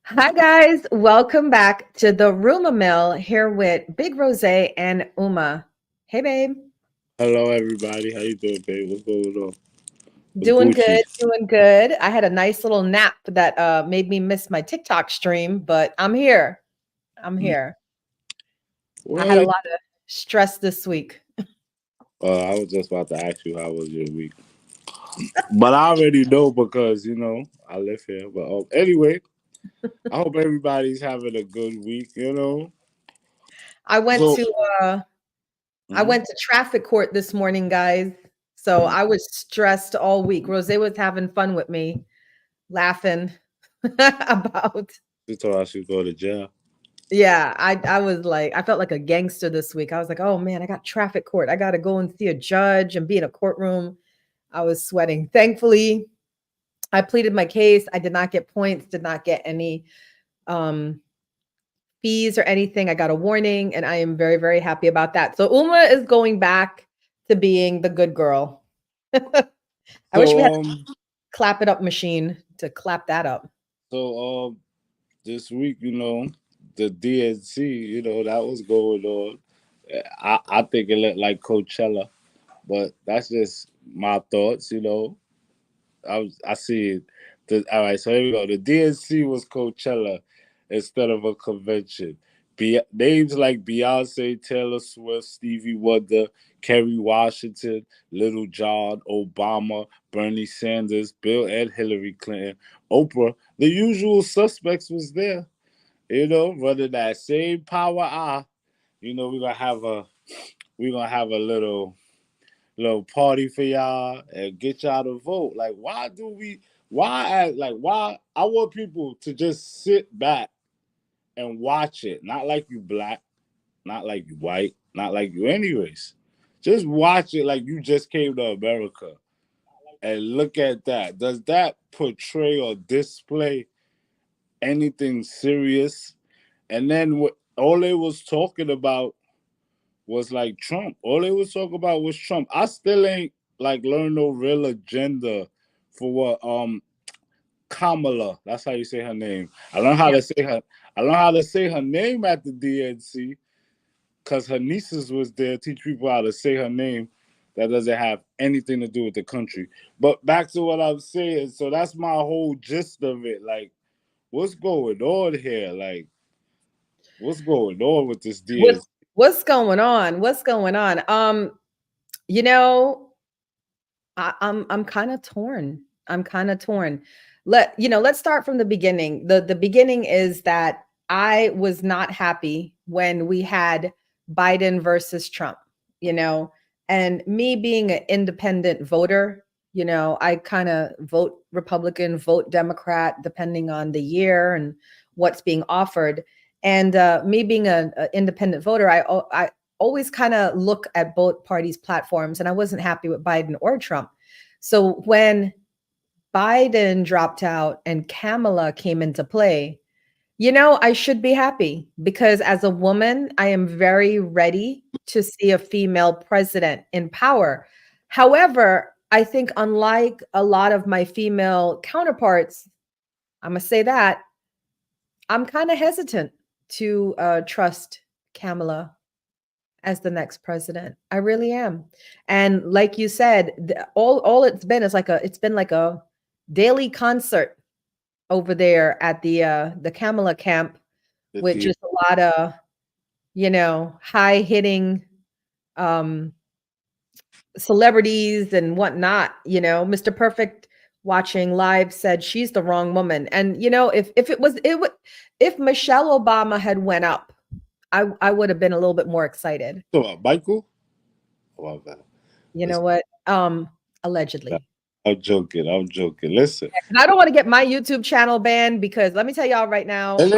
Hi guys, welcome back to the RUMA Mill here with Big Rosé and Uma. Hey babe, Hello, everybody. How you doing, babe? What's going on? What's doing Gucci? good, doing good. I had a nice little nap that made me miss my TikTok stream, but I'm here. I'm Mm. here. I had a What? lot of stress this week. I was just about to ask you how was your week, but I already know because I live here. But anyway, I hope everybody's having a good week. I went So to uh I mhm. went to traffic court this morning, guys. So I was stressed all week. Rosé was having fun with me, laughing about. She told us she go to jail. Yeah, I was like, I felt like a gangster this week. I was like, oh man, I got traffic court. I got to go and see a judge and be in a courtroom. I was sweating. Thankfully, I pleaded my case. I did not get points, did not get any um fees or anything. I got a warning, and I am very, very happy about that. So Uma is going back to being the good girl. I wish we had So a clap it up machine to clap that up. so this week, the DNC, that was going on. I think it looked like Coachella, but that's just my thoughts. I see it. All right, so here we go. The DNC was Coachella instead of a convention. Names like Beyonce, Taylor Swift, Stevie Wonder, Kerry Washington, Little John, Obama, Bernie Sanders, Bill and Hillary Clinton, Oprah. The usual suspects was there. Running that same power eye. We're gonna have a little party for y'all and get y'all to vote. Like, why I want people to just sit back and watch it. Not like you black, not like you white, not like you any race. Just watch it like you just came to America and look at that. Does that portray or display anything serious? And then what all they was talking about was like Trump. All they was talking about was Trump. I still ain't like learned no real agenda for what Kamala. That's how you say her name. I learned how Yeah. to say her. I learned how to say her name at the DNC because her nieces was there teach people how to say her name. That doesn't have anything to do with the country. But back to what I'm saying. So that's my whole gist of it. Like, what's going on here? Like, what's going on with this What's DNC? what's going on? What's going on? You know, I'm kind of torn. I'm kind of torn. Let's start from the beginning. The beginning is that I was not happy when we had Biden versus Trump, you know, and me being an independent voter, I kind of vote Republican, vote Democrat, depending on the year and what's being offered. And me being an independent voter, I always kind of look at both parties' platforms, and I wasn't happy with Biden or Trump. So when Biden dropped out and Kamala came into play, I should be happy because as a woman, I am very ready to see a female president in power. However, I think unlike a lot of my female counterparts, I'm going to say that I'm kind of hesitant to trust Kamala as the next president. I really am. And like you said, all it's been like a daily concert over there at the Kamala camp The with D. just a lot of, high hitting um celebrities and whatnot, Mr. Perfect watching live said she's the wrong woman. And if it would if Michelle Obama had went up, I would have been a little bit more excited. So, Michael? Oh, my bad. You know Listen, what? Allegedly. I'm joking. I'm joking. Listen, And I don't want to get my YouTube channel banned because let me tell y'all right now, it's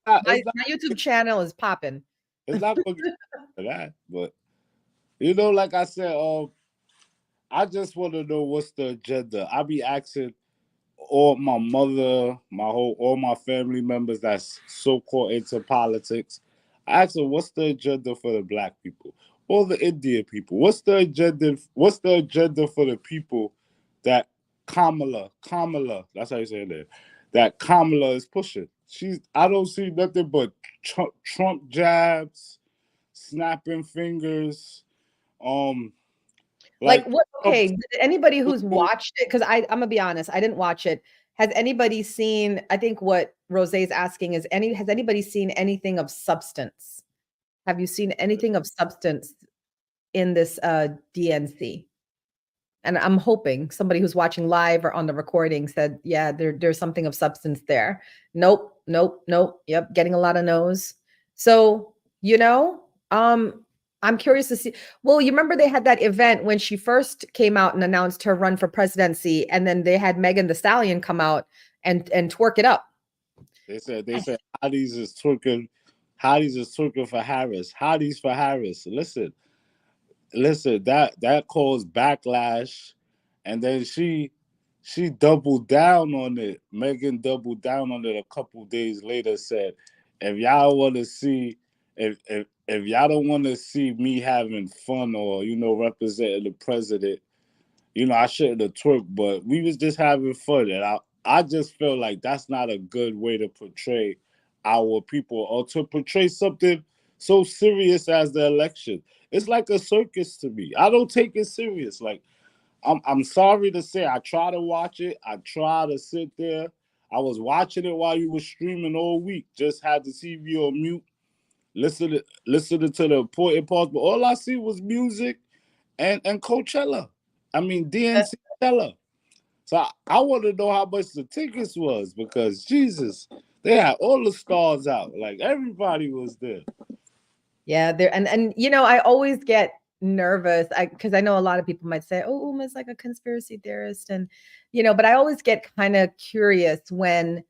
not. my YouTube channel is popping. It's not going to get for that. But like I said, I just want to know what's the agenda. I be asking all my mother, all my family members that's so caught into politics. I ask them, what's the agenda for the black people or the Indian people? What's the agenda? What's the agenda for the people that Kamala, that's how you say it, that Kamala is pushing? I don't see nothing but Trump jabs, snapping fingers. Um, Like like what? Trump, Okay, anybody who's watched it, because I'm gonna be honest, I didn't watch it. Has anybody seen? I think what Rosé's asking is, has anybody seen anything of substance? Have you seen anything of substance in this DNC? And I'm hoping somebody who's watching live or on the recording said, yeah, there's something of substance there. Nope, nope, nope. Yep, getting a lot of no's. So, I'm curious to see. Well, you remember they had that event when she first came out and announced her run for presidency, and then they had Megan Thee Stallion come out and twerk it up. they said Hotties is twerking for Harris. Hotties for Harris. Listen, that caused backlash, and then she doubled down on it. Megan doubled down on it a couple days later. Said, if y'all want to see, if y'all don't want to see me having fun or representing the president, I shouldn't have twerked, but we was just having fun, and I just feel like that's not a good way to portray our people or to portray something so serious as the election. It's like a circus to me. I don't take it serious. Like I'm sorry to say, I try to watch it. I try to sit there. I was watching it while you were streaming all week. Just had the TV on mute, listening to the important parts. But all I see was music and Coachella. I mean DNC Coachella. So I want to know how much the tickets was, because Jesus, they had all the stars out. Like everybody was there. Yeah, there and I always get nervous because I know a lot of people might say, "Oh, Uma's like a conspiracy theorist," and but I always get kind of curious when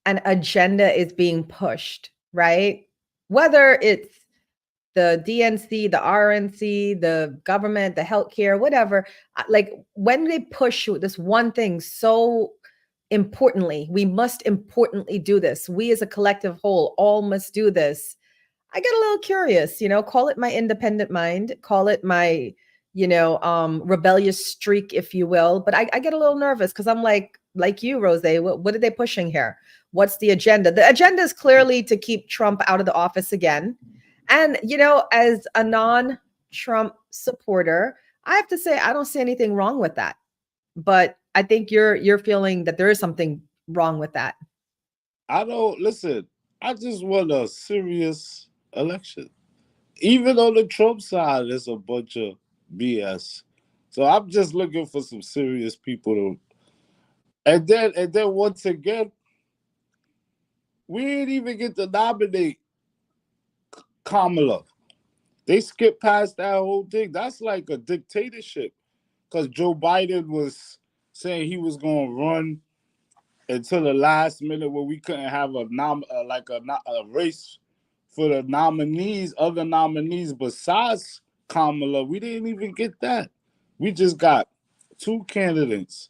an agenda is being pushed, right? Whether it's the DNC, the RNC, the government, the healthcare, whatever. Like when they push this one thing so importantly, we must importantly do this. We as a collective whole all must do this. I get a little curious, call it my independent mind, call it my, rebellious streak, if you will. But I get a little nervous because I'm like you, Rosé, what are they pushing here? What's the agenda? The agenda is clearly to keep Trump out of the office again. And, as a non-Trump supporter, I have to say, I don't see anything wrong with that. But I think you're feeling that there is something wrong with that. I don't listen. I just want a serious election. Even on the Trump side, there's a bunch of BS. So I'm just looking for some serious people to. And then once again, we didn't even get to nominate Kamala. They skipped past that whole thing. That's like a dictatorship. Because Joe Biden was saying he was going to run until the last minute, where we couldn't have a race for the nominees, other nominees besides Kamala. We didn't even get that. We just got two candidates,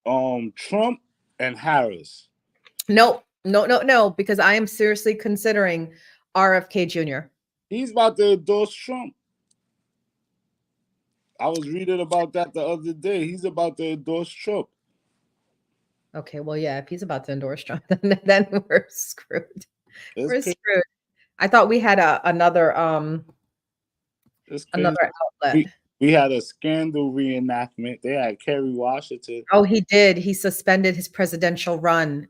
Trump and Harris. No, no, no, no, because I am seriously considering RFK Jr. He's about to endorse Trump. I was reading about that the other day. He's about to endorse Trump. Okay, well, yeah, if he's about to endorse Trump, then we're screwed. It's We're crazy. screwed. I thought we had another It's crazy. another outlet. We had a scandal reenactment. They had Kerry Washington. Oh, he did. He suspended his presidential run.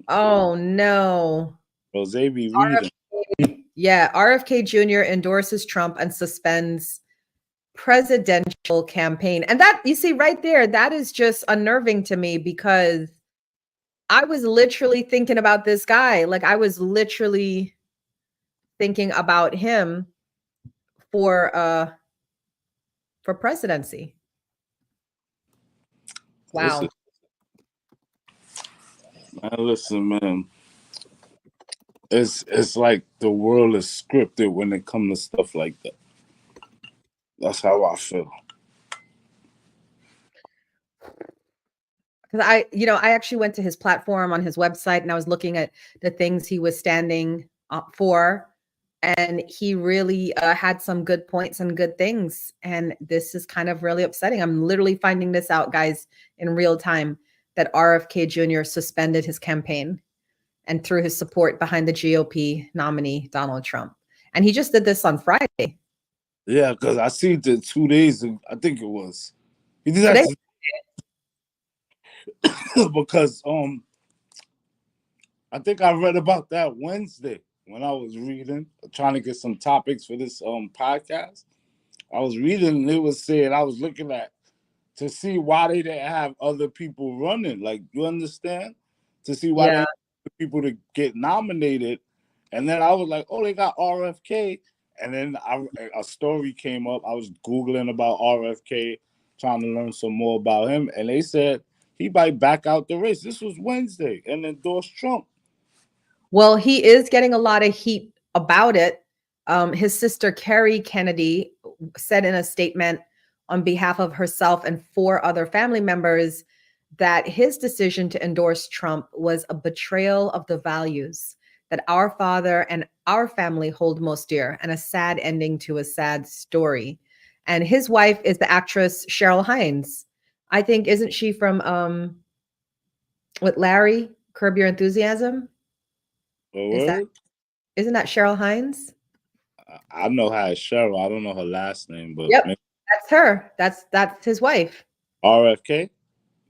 Oh no. Rosé be reading. Yeah, RFK Jr. endorses Trump and suspends presidential campaign. And that, you see right there, that is just unnerving to me because I was literally thinking about this guy. Like I was literally thinking about him for presidency. Wow. Listen, man. It's like the world is scripted when it comes to stuff like that. That's how I feel. Because I actually went to his platform on his website and I was looking at the things he was standing up for. And he really had some good points and good things. And this is kind of really upsetting. I'm literally finding this out, guys, in real time, that RFK Jr. suspended his campaign. and through his support behind the GOP nominee, Donald Trump. And he just did this on Friday. Yeah, because I seen it 2 days ago. I think it was. He did Today, that because I think I read about that Wednesday when I was reading, trying to get some topics for this podcast. I was reading and it was saying I was looking at to see why they didn't have other people running. Like, you understand? To see why they yeah. had people to get nominated. And then I was like, oh, they got RFK. And then a story came up. I was Googling about RFK, trying to learn some more about him. And they said he might back out the race. This was Wednesday and endorsed Trump. Well, he is getting a lot of heat about it. His sister, Carrie Kennedy, said in a statement on behalf of herself and 4 other family members that his decision to endorse Trump was a betrayal of the values that our father and our family hold most dear, and a sad ending to a sad story. And his wife is the actress Cheryl Hines. I think, isn't she from with Larry, Curb Your Enthusiasm? Is that isn't that Cheryl Hines? I know her as Cheryl. I don't know her last name, but Yep, that's her. That's his wife. RFK.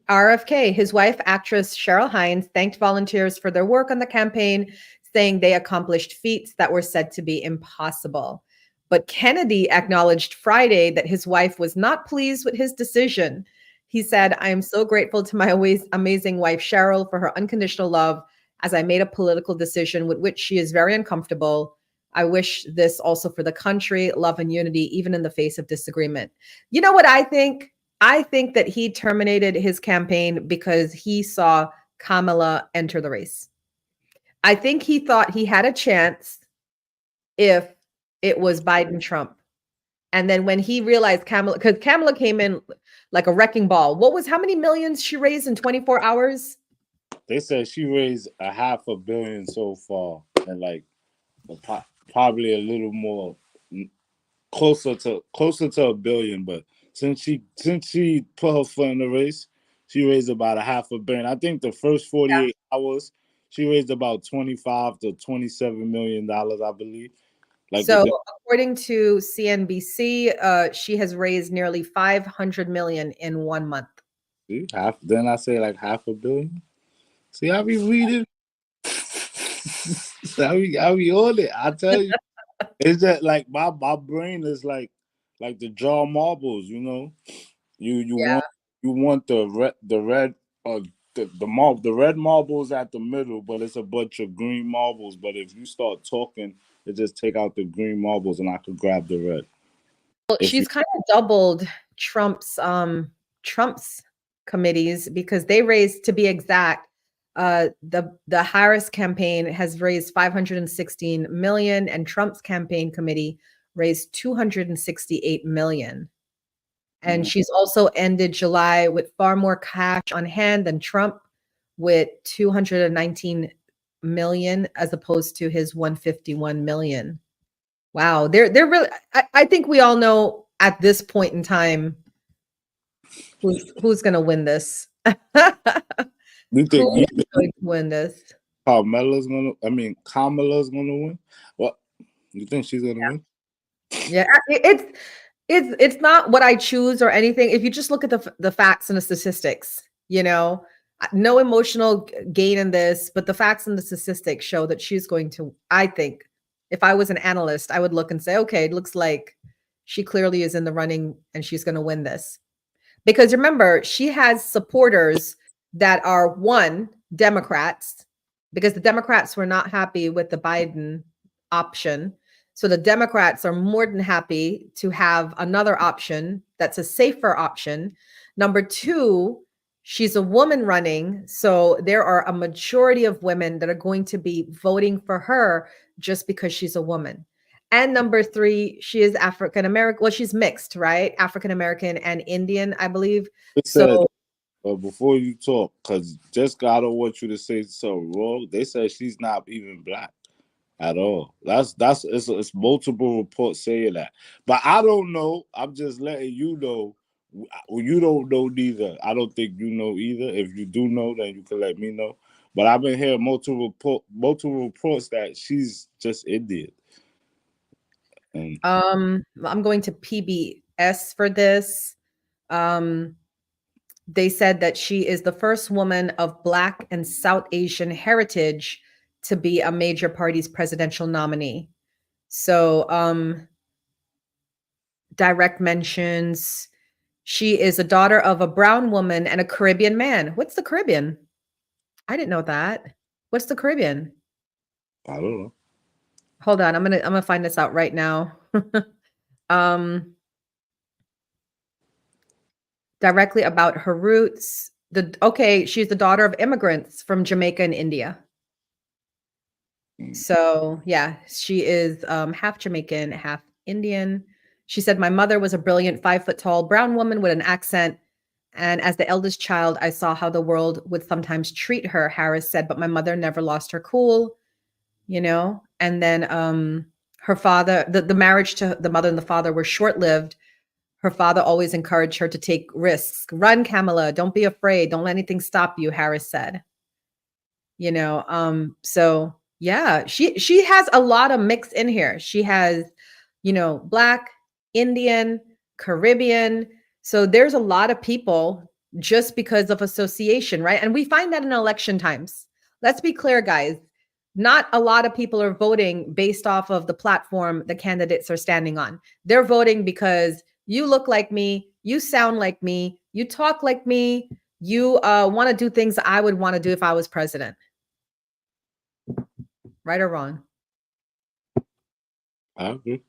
RFK, his wife, actress Cheryl Hines, thanked volunteers for their work on the campaign, saying they accomplished feats that were said to be impossible. But Kennedy acknowledged Friday that his wife was not pleased with his decision. He said, I am so grateful to my always amazing wife, Cheryl, for her unconditional love as I made a political decision with which she is very uncomfortable. I wish this also for the country, love and unity, even in the face of disagreement. You know what I think? I think that he terminated his campaign because he saw Kamala enter the race. I think he thought he had a chance if it was Biden Trump. And then when he realized Kamala, because Kamala came in like a wrecking ball. How many millions she raised in 24 hours? They said she raised $500 million so far, and like probably a little more, closer to $1 billion. But since she put her foot in the race, she raised about $500 million. I think the first 48 hours she raised about 25 to 27 million dollars, I believe. Like, So according to CNBC, she has raised nearly 500 million in 1 month. see, then I say like $500 million. See, I be reading. I be on it. I tell you, it's that like my brain is like the jaw marbles. You know, you want the red the red marbles at the middle, but it's a bunch of green marbles. But if you start talking, it just take out the green marbles, and I could grab the red. Well, If you, she's kind of doubled Trump's committees because they raised, to be exact, the Harris campaign has raised 516 million, and Trump's campaign committee raised 268 million. And she's also ended July with far more cash on hand than Trump, with 219 million as opposed to his 151 million. Wow, they're really. I think we all know at this point in time who's going to win this. you Who think is going to win this? Kamala's gonna win? What you think she's gonna win? Yeah, it's not what I choose or anything. If you just look at the facts and the statistics, no emotional gain in this, but the facts and the statistics show that she's going to. I think if I was an analyst, I would look and say, okay, it looks like she clearly is in the running and she's going to win this. Because remember, she has supporters that are Democrats, because the Democrats were not happy with the Biden option. So the Democrats are more than happy to have another option that's a safer option. Number 2, she's a woman running. So there are a majority of women that are going to be voting for her just because she's a woman. And number 3, she is African American. Well, she's mixed, right? African American and Indian, I believe. It said, but before you talk, because Jessica, I don't want you to say so wrong. They said she's not even black at all. It's multiple reports saying that, but I don't know. I'm just letting you know. You don't know neither. I don't think you know either. If you do know, then you can let me know. But I've been hearing multiple reports that she's just Indian. And I'm going to PBS for this. They said that she is the first woman of Black and South Asian heritage to be a major party's presidential nominee. So, direct mentions, she is a daughter of a brown woman and a Caribbean man. What's the Caribbean? I didn't know that. What's the Caribbean? I don't know. Hold on, I'm gonna find this out right now. Directly about her roots. She's the daughter of immigrants from Jamaica and India. So yeah, she is half Jamaican, half Indian. She said, my mother was a brilliant 5 foot tall brown woman with an accent. And as the eldest child, I saw how the world would sometimes treat her, Harris said, but my mother never lost her cool, you know? And then her father, the marriage to the mother and the father were short-lived. Her father always encouraged her to take risks. Run, Kamala. Don't be afraid. Don't let anything stop you, Harris said. You know, so yeah, she has a lot of mix in here. She has, you know, Black, Indian, Caribbean. So there's a lot of people just because of association, right? And we find that in election times. Let's be clear, guys. Not a lot of people are voting based off of the platform the candidates are standing on. They're voting because you look like me, you sound like me, you talk like me, you want to do things I would want to do if I was president. Right or wrong? I agree.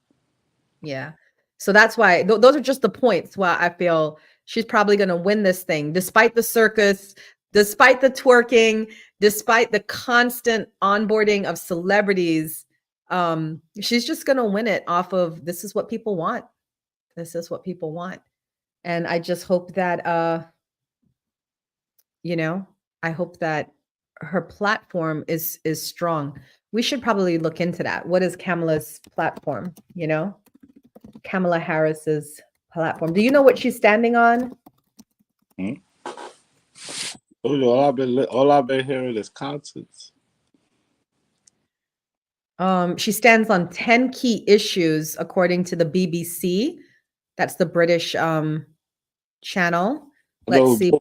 Yeah. So that's why those are just the points why I feel she's probably going to win this thing, despite the circus, despite the twerking, despite the constant onboarding of celebrities. She's just going to win it off of this is what people want. This is what people want. And I just hope that, you know, I hope that her platform is strong. We should probably look into that. What is Kamala's platform? You know, Kamala Harris's platform. Do you know what she's standing on? All I've been hearing is concerts. She stands on 10 key issues according to the BBC. That's the British channel. Let's see.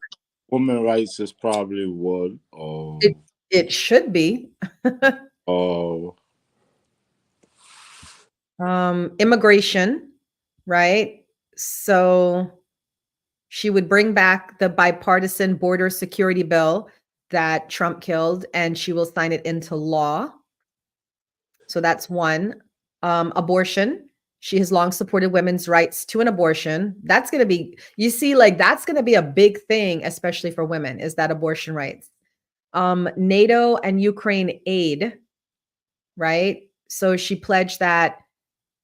Women rights is probably one. Oh, it should be. Oh. Immigration, right? So she would bring back the bipartisan border security bill that Trump killed, and she will sign it into law. So that's one. Abortion. She has long supported women's rights to an abortion. That's going to be, you see, like that's going to be a big thing, especially for women, is that abortion rights. NATO and Ukraine aid, right? So she pledged that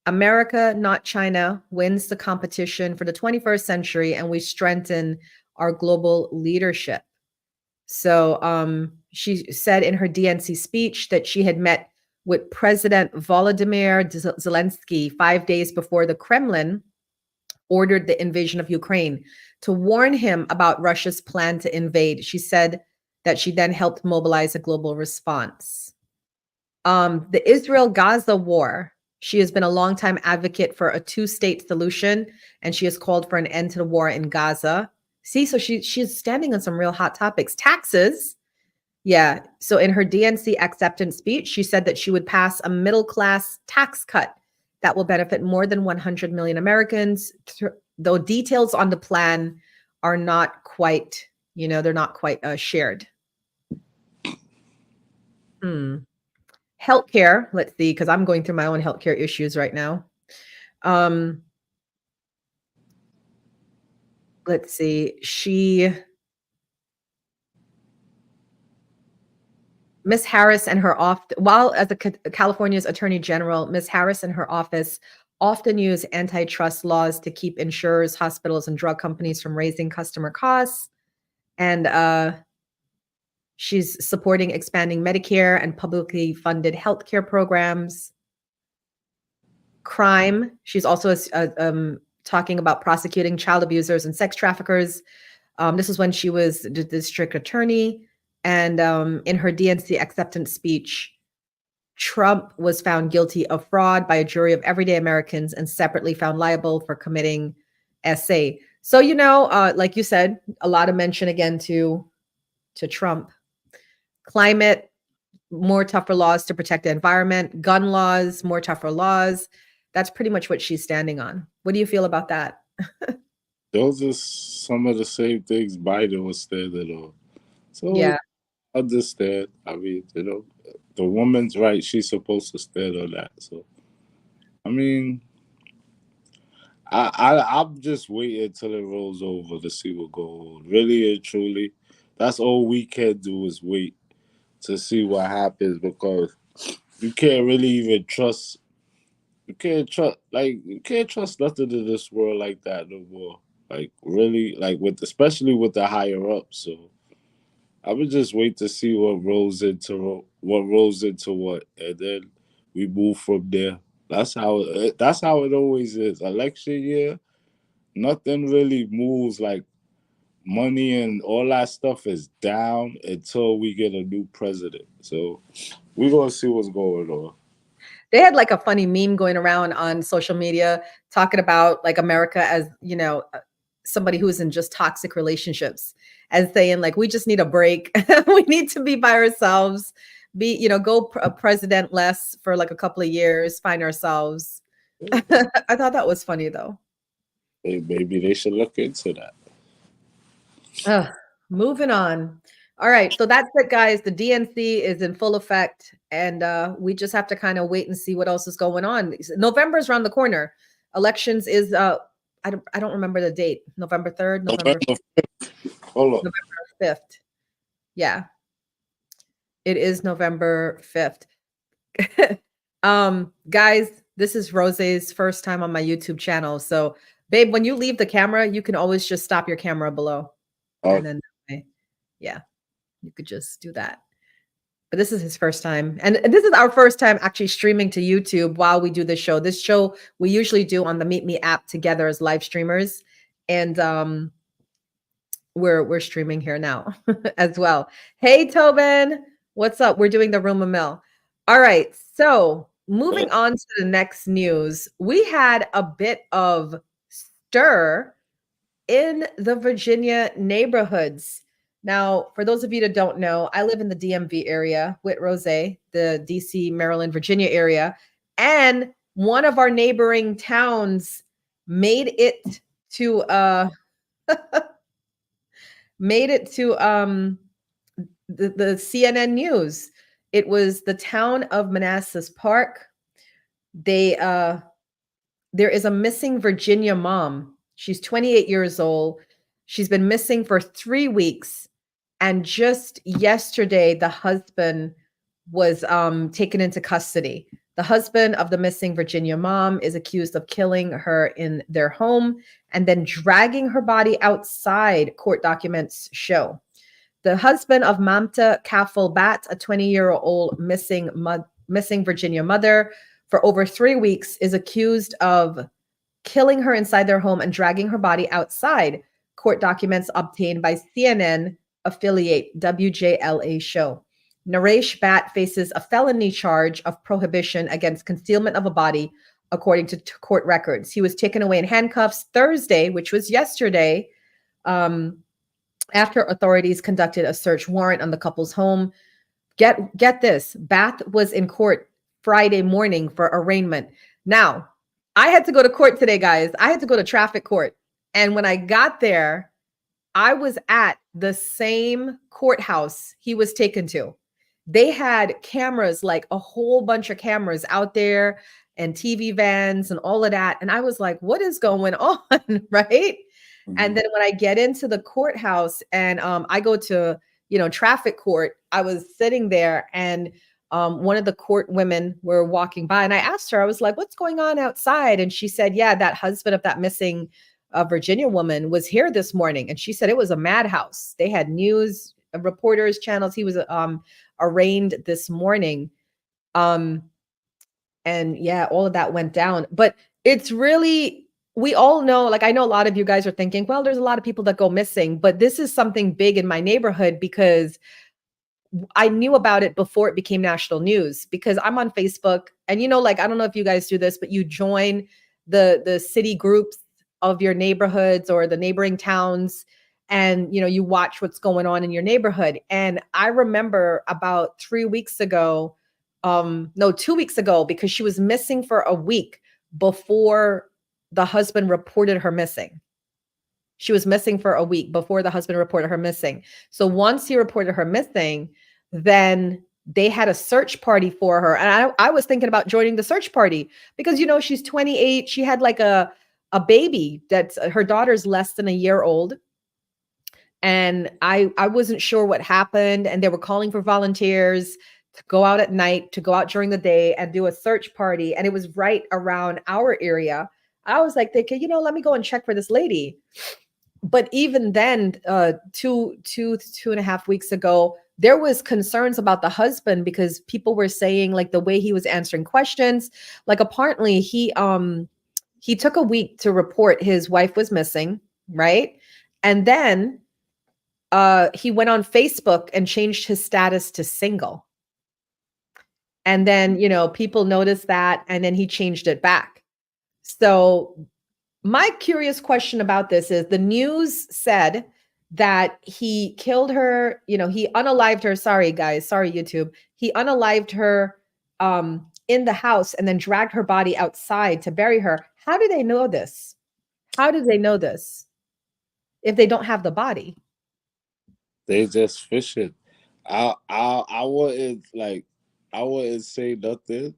America, not China, wins the competition for the 21st century, and we strengthen our global leadership. So she said in her DNC speech that she had met with President Volodymyr Zelensky 5 days before the Kremlin ordered the invasion of Ukraine to warn him about Russia's plan to invade. She said that she then helped mobilize a global response. The Israel-Gaza war. She has been a longtime advocate for a two-state solution, and she has called for an end to the war in Gaza. See, so she's standing on some real hot topics. Taxes. Yeah. So in her DNC acceptance speech, she said that she would pass a middle-class tax cut that will benefit more than 100 million Americans, though details on the plan are not quite, you know, they're not quite shared. Healthcare, let's see, because I'm going through my own healthcare issues right now. Let's see. Miss Harris and her while as California's Attorney General, Miss Harris and her office often use antitrust laws to keep insurers, hospitals, and drug companies from raising customer costs. And she's supporting expanding Medicare and publicly funded healthcare programs. Crime. She's also talking about prosecuting child abusers and sex traffickers. This is when she was the district attorney. And in her DNC acceptance speech, Trump was found guilty of fraud by a jury of everyday Americans and separately found liable for committing SA. So, like you said, a lot of mention again to Trump. Climate, more tougher laws to protect the environment. Gun laws, more tougher laws. That's pretty much what she's standing on. What do you feel about that? Those are some of the same things Biden was standing on. So Yeah. I understand. I mean, the woman's right. She's supposed to stand on that. So I mean, I'm just waiting till it rolls over to see what goes on. Really and truly, that's all we can do is wait to see what happens because you can't really even trust. You can't trust nothing in this world like that no more. Like really, like especially with the higher ups. So I would just wait to see what, and then we move from there. That's how it always is. Election year, nothing really moves. Like money and all that stuff is down until we get a new president. So we're gonna see what's going on. They had like a funny meme going around on social media talking about like America as, somebody who's in just toxic relationships, as saying like we just need a break. We need to be by ourselves, go a president less for like a couple of years, find ourselves. I thought that was funny though. Maybe they should look into that. Ugh, moving on. All right, so that's it, guys. The DNC is in full effect, and we just have to kind of wait and see what else is going on. November is around the corner. Elections is I don't remember the date. November 3rd, November November 5th. Hold up. November 5th. Yeah, it is November 5th. Guys, this is Rosé's first time on my YouTube channel. So, babe, when you leave the camera, you can always just stop your camera below, and then yeah. You could just do that. But this is his first time. And this is our first time actually streaming to YouTube while we do this show. This show we usually do on the Meetme app together as live streamers. And we're streaming here now as well. Hey Tobin, what's up? We're doing the RUMA Mill. All right. So moving on to the next news. We had a bit of stir in the Virginia neighborhoods. Now, for those of you that don't know, I live in the DMV area with Rosè, the DC, Maryland, Virginia area, and one of our neighboring towns made it to the CNN news. It was the town of Manassas Park. There is a missing Virginia mom. She's 28 years old. She's been missing for 3 weeks. And just yesterday, the husband was taken into custody. The husband of the missing Virginia mom is accused of killing her in their home and then dragging her body outside, court documents show. The husband of Mamta Kafel-Bat, a 20-year-old missing Virginia mother for over 3 weeks, is accused of killing her inside their home and dragging her body outside, court documents obtained by CNN affiliate WJLA show. Naresh Bat faces a felony charge of prohibition against concealment of a body, according to court records. He was taken away in handcuffs Thursday, which was yesterday, after authorities conducted a search warrant on the couple's home. Get this, Bat was in court Friday morning for arraignment. Now, I had to go to court today, guys. I had to go to traffic court. And when I got there, I was at the same courthouse he was taken to. They had cameras, like a whole bunch of cameras out there and TV vans and all of that. And I was like, what is going on? Right. Mm-hmm. And then when I get into the courthouse and I go to, traffic court, I was sitting there and one of the court women were walking by and I asked her, I was like, what's going on outside? And she said, yeah, that husband of that missing Virginia woman was here this morning. And she said it was a madhouse. They had news reporters, channels. He was arraigned this morning. And yeah, all of that went down. But it's really, we all know, like, I know a lot of you guys are thinking, well, there's a lot of people that go missing, but this is something big in my neighborhood because I knew about it before it became national news because I'm on Facebook, and like, I don't know if you guys do this, but you join the city groups of your neighborhoods or the neighboring towns, and you watch what's going on in your neighborhood. And I remember about 3 weeks ago, no, 2 weeks ago, because she was missing for a week before the husband reported her missing. She was missing for a week before the husband reported her missing. So once he reported her missing, then they had a search party for her. And I was thinking about joining the search party because, she's 28. She had like a baby that's her daughter's less than a year old. And I wasn't sure what happened. And they were calling for volunteers to go out at night, to go out during the day and do a search party. And it was right around our area. I was like thinking, let me go and check for this lady. But even then, 2.5 weeks ago, there was concerns about the husband because people were saying like the way he was answering questions, like apparently he took a week to report his wife was missing, right? And then he went on Facebook and changed his status to single. And then, people noticed that, and then he changed it back. So my curious question about this is the news said that he killed her, he unalived her. Sorry, guys. Sorry, YouTube. He unalived her in the house and then dragged her body outside to bury her. How do they know this? How do they know this if they don't have the body? They just fishing. I wouldn't say nothing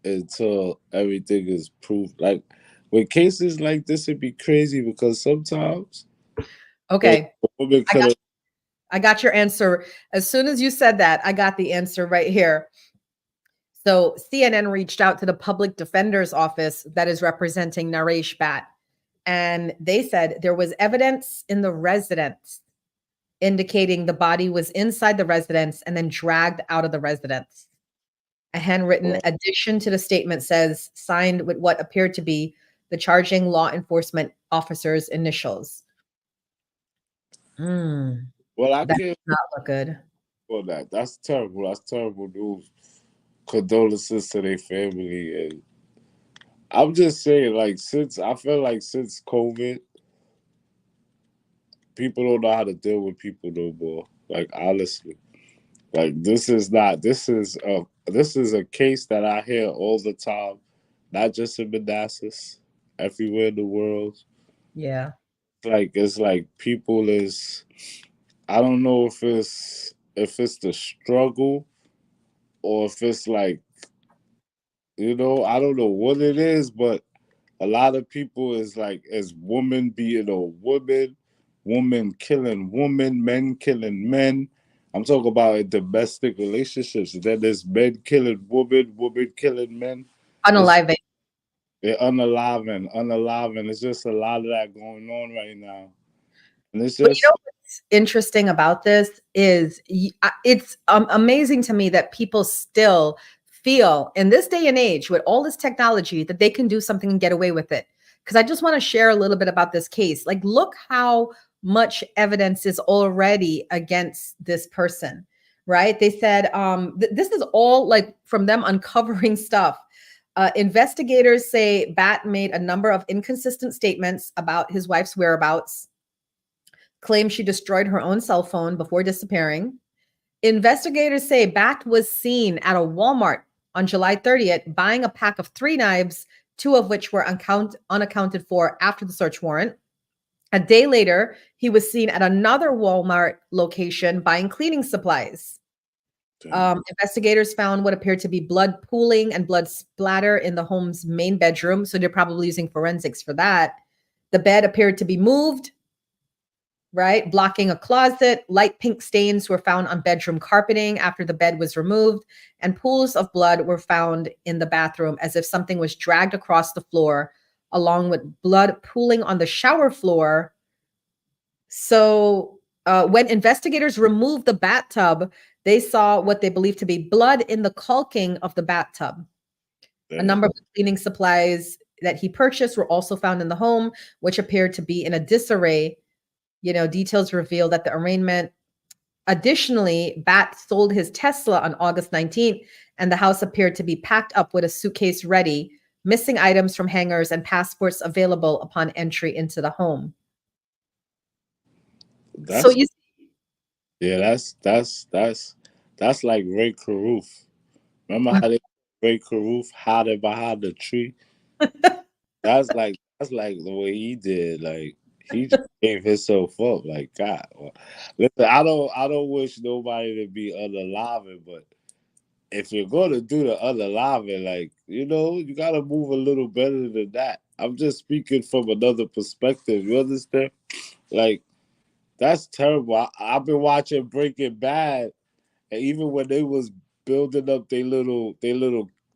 until everything is proved. Like with cases like this, it'd be crazy because sometimes Okay. the woman could I got your answer. As soon as you said that, I got the answer right here. So CNN reached out to the public defender's office that is representing Naresh Bhatt. And they said there was evidence in the residence indicating the body was inside the residence and then dragged out of the residence. A handwritten addition to the statement says, signed with what appeared to be the charging law enforcement officer's initials. Well, I That can't does not look good. for that. That's terrible. That's terrible news. Condolences to their family, and I'm just saying, like, since COVID, people don't know how to deal with people no more. Like, honestly, like this is a case that I hear all the time, not just in Manassas, everywhere in the world. Yeah. It's like people is, I don't know if it's the struggle or if it's like, I don't know what it is, but a lot of people is like, as woman being a woman killing woman, men killing men. I'm talking about in domestic relationships. And then there's men killing woman killing men. Unaliving. They're unaliving. It's just a lot of that going on right now. And it's But just what's interesting about this is it's amazing to me that people still feel in this day and age with all this technology that they can do something and get away with it. Because I just want to share a little bit about this case. Like, look how much evidence is already against this person, right? They said this is all like from them uncovering stuff. Investigators say Bhatt made a number of inconsistent statements about his wife's whereabouts, claimed she destroyed her own cell phone before disappearing. Investigators say Bhatt was seen at a Walmart on July 30th buying a pack of 3 knives, 2 of which were unaccounted for after the search warrant. A day later, he was seen at another Walmart location buying cleaning supplies. Investigators found what appeared to be blood pooling and blood splatter in the home's main bedroom, so they're probably using forensics for that. The bed appeared to be moved, right? Blocking a closet. Light pink stains were found on bedroom carpeting after the bed was removed, and pools of blood were found in the bathroom as if something was dragged across the floor, along with blood pooling on the shower floor. So when investigators removed the bathtub, they saw what they believed to be blood in the caulking of the bathtub. A number of cleaning supplies that he purchased were also found in the home, which appeared to be in a disarray. Details reveal that the arraignment Additionally, Bat sold his Tesla on August 19th, and the house appeared to be packed up with a suitcase ready, missing items from hangars and passports available upon entry into the home. So That's you yeah, that's like Ray Caruth. Remember how they Ray Caruth hiding behind the tree? That's like the way he did. Like he just gave himself up. Like God, well, listen, I don't wish nobody to be unalive, but if you're gonna do the unalive, like you gotta move a little better than that. I'm just speaking from another perspective. You understand? Like that's terrible. I've been watching Breaking Bad, and even when they was building up their little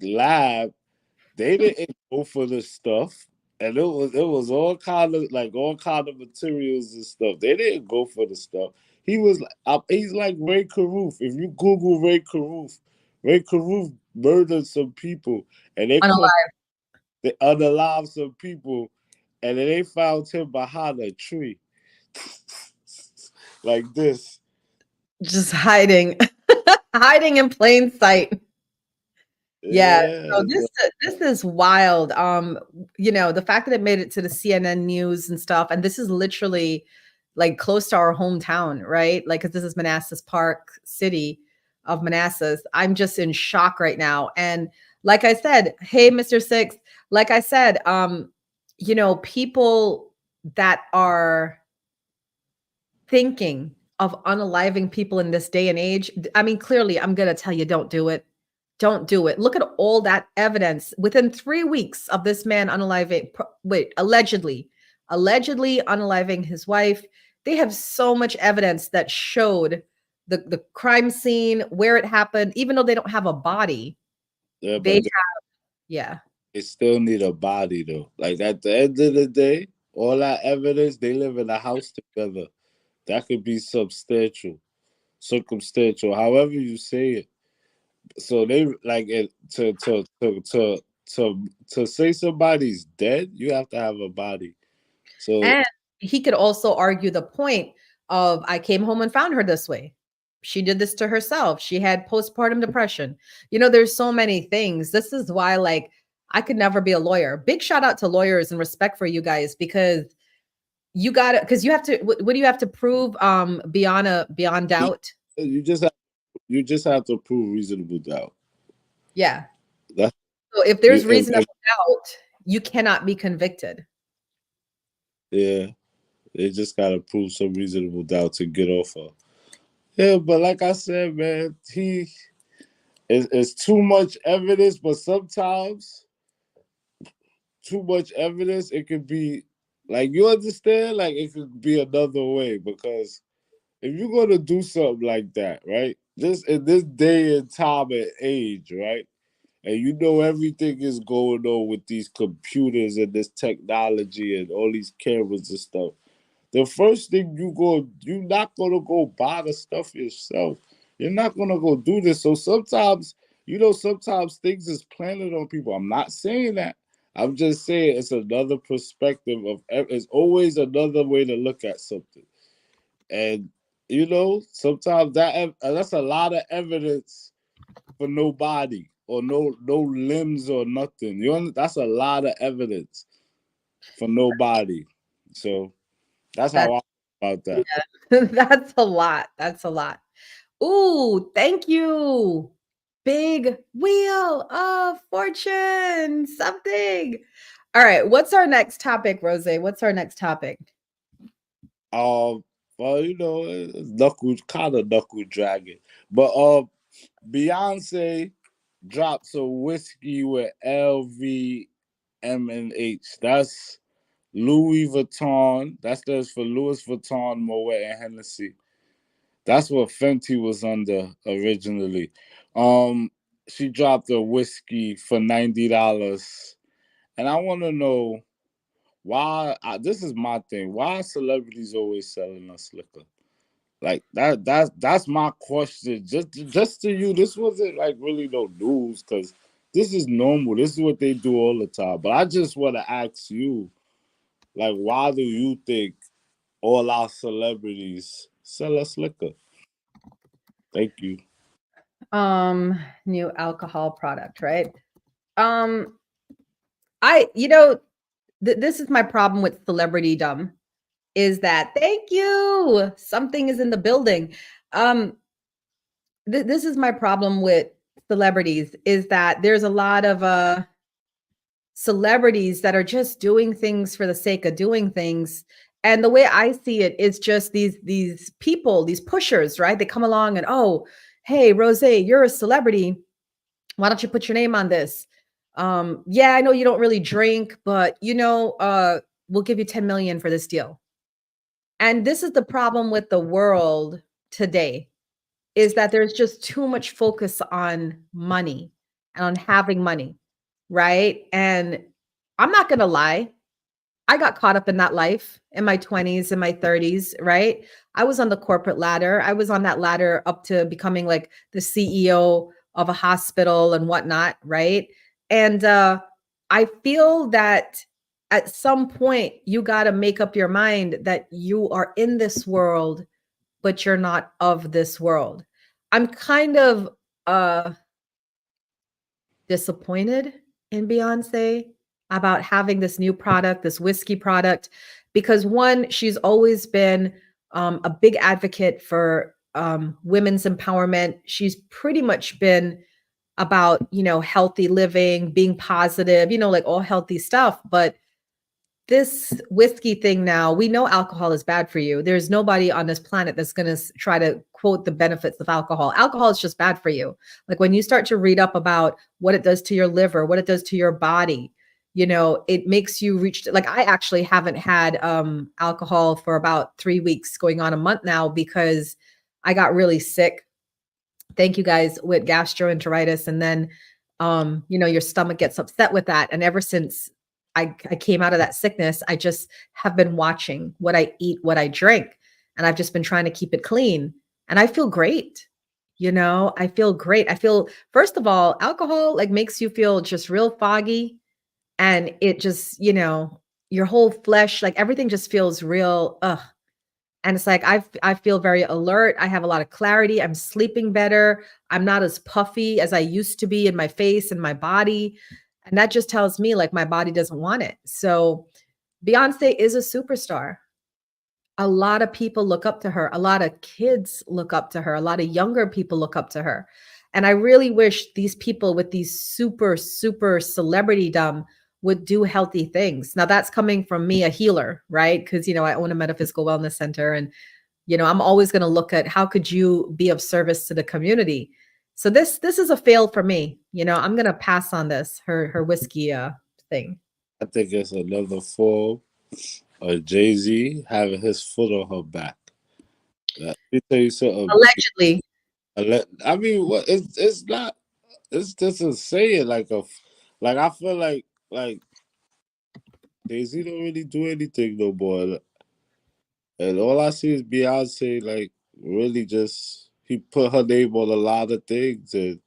lab, they didn't go for the stuff, and it was all kind of materials and stuff. They didn't go for the stuff. He's like Ray Caruth. If you Google Ray Caruth murdered some people, and unalive, they unalive some people, and then they found him behind a tree, like this. just hiding, hiding in plain sight. Yeah, so Yeah, this is wild. The fact that it made it to the CNN news and stuff, and this is literally like close to our hometown, right? Like, because this is Manassas Park City of Manassas. I'm just in shock right now. And like I said, hey, Mr. Six, like I said, people that are thinking of unaliving people in this day and age, I mean, clearly, I'm going to tell you, don't do it. Don't do it. Look at all that evidence within 3 weeks of this man unaliving, allegedly unaliving his wife. They have so much evidence that showed the crime scene, where it happened, even though they don't have a body. yeah, They but have, yeah. they still need a body though. Like at the end of the day, all that evidence, they live in a house together. That could be circumstantial, however you say it. So they like it to say somebody's dead, you have to have a body. So And he could also argue the point of, I came home and found her this way. She did this to herself. She had postpartum depression. There's so many things. This is why, like, I could never be a lawyer. Big shout out to lawyers and respect for you guys, because you got it. Because you have to. What do you have to prove? Beyond doubt. you just have you just have to prove reasonable doubt. Yeah. That's So if you there's and reasonable doubt, you cannot be convicted. yeah, they just gotta prove some reasonable doubt to get off of. Yeah, but like I said, man, it's too much evidence, but sometimes too much evidence, it could be like you understand, like it could be another way because if you're gonna do something like that, right? This in this day and time and age, right? And everything is going on with these computers and this technology and all these cameras and stuff. The first thing you're not gonna go buy the stuff yourself. You're not gonna go do this. So sometimes things is planted on people. I'm not saying that. I'm just saying it's another perspective it's always another way to look at something. And sometimes that's a lot of evidence for no body or no limbs or nothing. That's a lot of evidence for nobody. So that's That's how I feel about that. that's a lot. That's a lot. Ooh, thank you. Big wheel of fortune. Something. All right. What's our next topic, Rosé? What's our next topic? Um, well, it's knuckle dragging, but Beyonce dropped some whiskey with LVMH. That's Louis Vuitton. That stands for Louis Vuitton, Moet, and Hennessy. That's what Fenty was under originally. Um, she dropped a whiskey for $90, and I want to know why. This is my thing. Why are celebrities always selling us liquor? Like that. That's my question. Just to you, this wasn't like really no news because this is normal. This is what they do all the time. But I just want to ask you, like, why do you think all our celebrities sell us liquor? Thank you. New alcohol product, right? Um, I, you know, this is my problem with celebritydom is that thank you. Something is in the building. Um, this is my problem with celebrities is that there's a lot of celebrities that are just doing things for the sake of doing things. And the way I see it is just these people, these pushers, right? They come along and oh, hey, Rosé, you're a celebrity. Why don't you put your name on this? Yeah, I know you don't really drink, but we'll give you 10 million for this deal. And this is the problem with the world today is that there's just too much focus on money and on having money, right? And I'm not going to lie, I got caught up in that life in my 20s and my 30s, right? I was on the corporate ladder. I was on that ladder up to becoming like the CEO of a hospital and whatnot, right? And I feel that at some point you got to make up your mind that you are in this world, but you're not of this world. I'm kind of uh disappointed in Beyonce about having this new product, this whiskey product, because one, she's always been a big advocate for women's empowerment. She's pretty much been about, healthy living, being positive, like all healthy stuff. But this whiskey thing now, we know alcohol is bad for you. There's nobody on this planet that's going to try to quote the benefits of alcohol. Alcohol is just bad for you. Like when you start to read up about what it does to your liver, what it does to your body, it makes you reach like I actually haven't had alcohol for about 3 weeks, going on a month now because I got really sick. Thank you guys with gastroenteritis and then your stomach gets upset with that and ever since I came out of that sickness, I just have been watching what I eat, what I drink, and I've just been trying to keep it clean. And I feel great. I feel great. I feel, first of all, alcohol like makes you feel just real foggy. And it just, your whole flesh, like everything just feels real. Ugh. And it's like I feel very alert. I have a lot of clarity. I'm sleeping better. I'm not as puffy as I used to be in my face and my body. And that just tells me like my body doesn't want it. So Beyonce is a superstar. A lot of people look up to her. A lot of kids look up to her. A lot of younger people look up to her. And I really wish these people with these super, super celebritydom would do healthy things. Now that's coming from me, a healer, right? Because, I own a metaphysical wellness center and, I'm always going to look at how could you be of service to the community. So this is a fail for me. I'm going to pass on this, her whiskey thing. I think it's another form of Jay-Z having his foot on her back. Let me tell you something. Allegedly. I mean, what it's not. It's just a saying like I feel like Jay-Z don't really do anything no more, and all I see is Beyonce like really just he put her name on a lot of things, and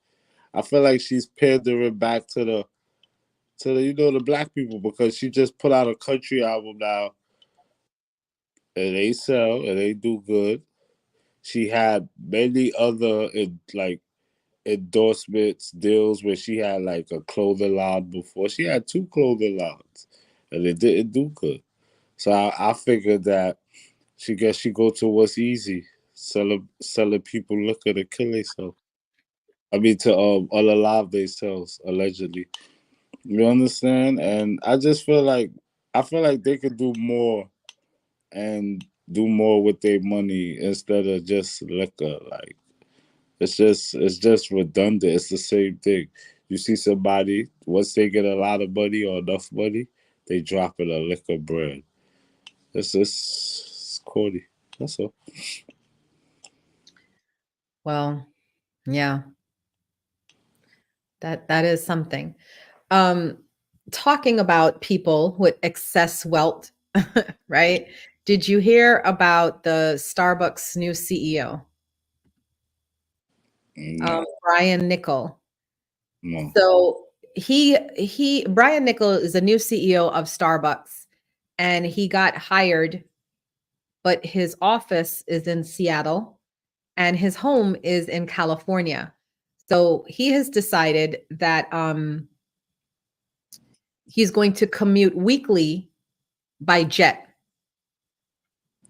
I feel like she's pandering back to the the black people because she just put out a country album now, and they sell and they do good. She had many other like endorsements deals where she had like a clothing line before. She had two clothing lines, and it didn't do good. So I figured that she go to what's easy, selling people liquor to kill themselves. I mean to unalive themselves allegedly. You understand? And I feel like they could do more and do more with their money instead of just liquor. Like it's just redundant. It's the same thing. You see somebody once they get a lot of money or enough money, they drop in a liquor brand. It's corny. That's all. Well, yeah, that is something. Um, Talking about people with excess wealth, right? Did you hear about the Starbucks new CEO, No, Brian Nickel? no. So he Brian Nickel is a new CEO of Starbucks, and he got hired, but his office is in Seattle, and his home is in California. So he has decided that he's going to commute weekly by jet.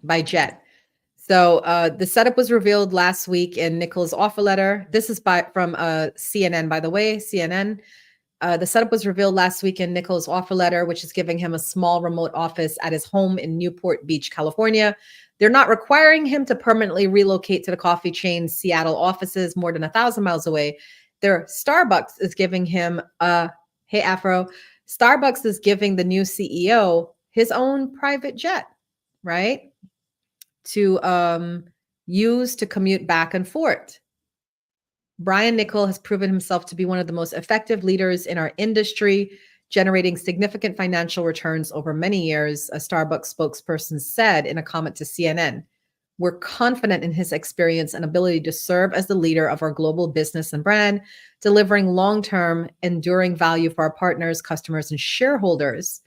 By jet. So the setup was revealed last week in Nichols' offer letter. This is from CNN, by the way, CNN. The setup was revealed last week in Nichols' offer letter, which is giving him a small remote office at his home in Newport Beach, California. They're not requiring him to permanently relocate to the coffee chain Seattle offices more than 1,000 miles away. Their Starbucks is giving him hey Afro, Starbucks is giving the new CEO his own private jet, right? To use to commute back and forth. Brian Niccol has proven himself to be one of the most effective leaders in our industry, generating significant financial returns over many years, a Starbucks spokesperson said in a comment to CNN. We're confident in his experience and ability to serve as the leader of our global business and brand, delivering long-term, enduring value for our partners, customers, and shareholders.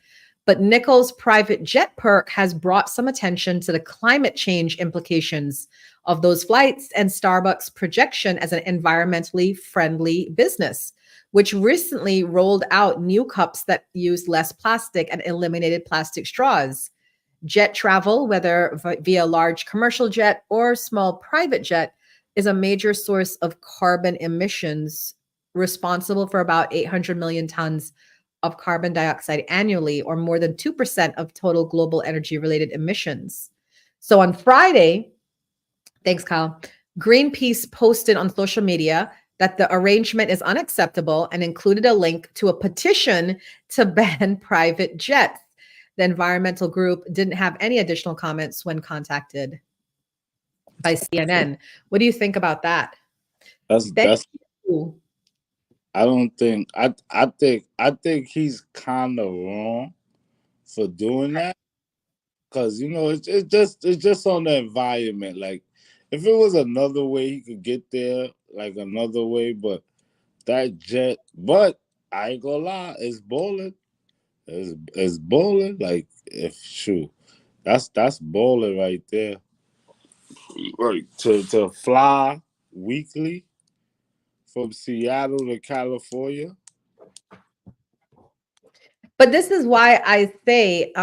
But Nichols' private jet perk has brought some attention to the climate change implications of those flights and Starbucks' projection as an environmentally friendly business, which recently rolled out new cups that use less plastic and eliminated plastic straws. Jet travel, whether via large commercial jet or small private jet, is a major source of carbon emissions, responsible for about 800 million tons of carbon dioxide annually, or more than 2% of total global energy-related emissions. So on Friday, thanks, Kyle, Greenpeace posted on social media that the arrangement is unacceptable and included a link to a petition to ban private jets. The environmental group didn't have any additional comments when contacted by CNN. What do you think about that? That's You. I don't think I think he's kind of wrong for doing that, because it's just on the environment. Like, if it was another way he could get there, like another way, but that jet. But I ain't gonna lie, it's bowling. It's bowling. Like, if shoot, that's bowling right there. Right, to fly weekly from Seattle to California. But this is why I say,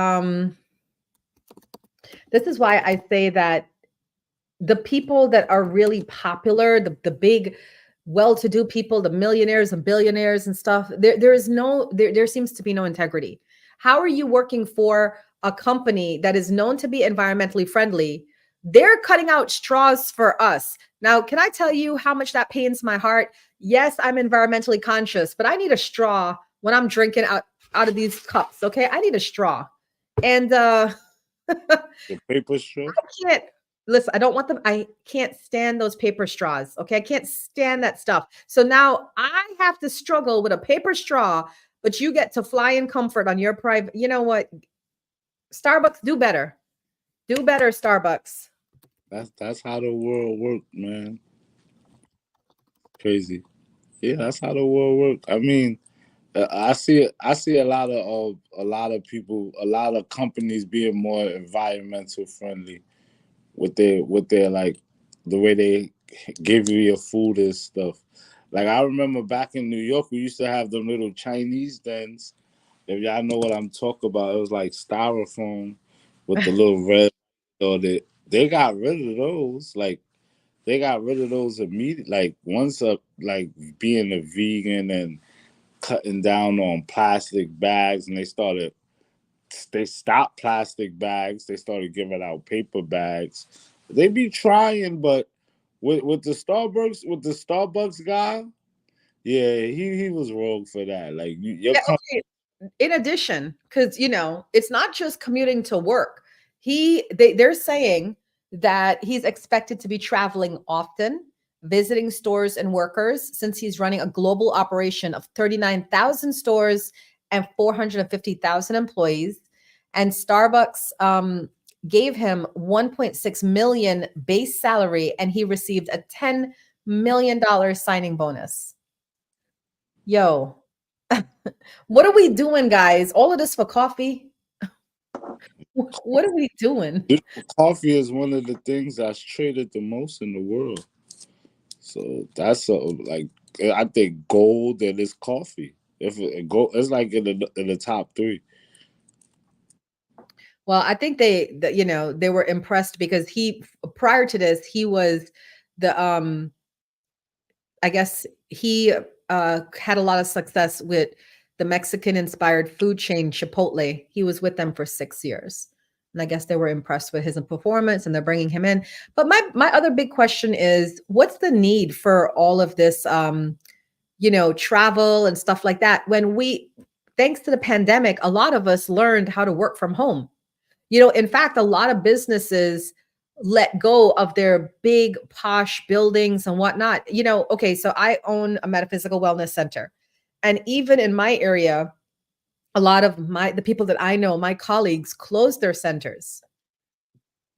that the people that are really popular, the big well-to-do people, the millionaires and billionaires and stuff, there seems to be no integrity. How are you working for a company that is known to be environmentally friendly? They're cutting out straws for us. Now, can I tell you how much that pains my heart? Yes, I'm environmentally conscious, but I need a straw when I'm drinking out of these cups. Okay, I need a straw. And The paper straw. I can't listen. I don't want them. I can't stand those paper straws. Okay. I can't stand that stuff. So now I have to struggle with a paper straw, but you get to fly in comfort on your private. You know what? Starbucks, do better. Do better, Starbucks. That's how the world works, man. Crazy. Yeah, that's how the world works. I mean, I see a lot of people, a lot of companies being more environmental friendly with their like the way they give you your food and stuff. Like, I remember back in New York, we used to have them little Chinese dens. If y'all know what I'm talking about, it was like styrofoam with the little red. So they got rid of those. Like, they got rid of those immediately. Like, once like being a vegan and cutting down on plastic bags, and they stopped plastic bags. They started giving out paper bags. They be trying, but with the Starbucks guy, yeah, he was wrong for that. Like, your Yeah, okay. In addition, because it's not just commuting to work. They're saying that he's expected to be traveling often, visiting stores and workers, since he's running a global operation of 39,000 stores and 450,000 employees. And Starbucks gave him 1.6 million base salary, and he received a $10 million signing bonus. Yo, what are we doing, guys? All of this for coffee? What are we doing? You know, coffee is one of the things that's traded the most in the world. So that's like I think gold and it's coffee. If it go, it's like in the top three. Well, I think they were impressed because prior to this, he was the I guess he had a lot of success with the Mexican inspired food chain Chipotle. He was with them for 6 years. And I guess they were impressed with his performance and they're bringing him in. But my other big question is what's the need for all of this travel and stuff like that when thanks to the pandemic, a lot of us learned how to work from home. In fact, a lot of businesses let go of their big posh buildings and whatnot. Okay, so I own a metaphysical wellness center. And even in my area, a lot of the people that I know, my colleagues closed their centers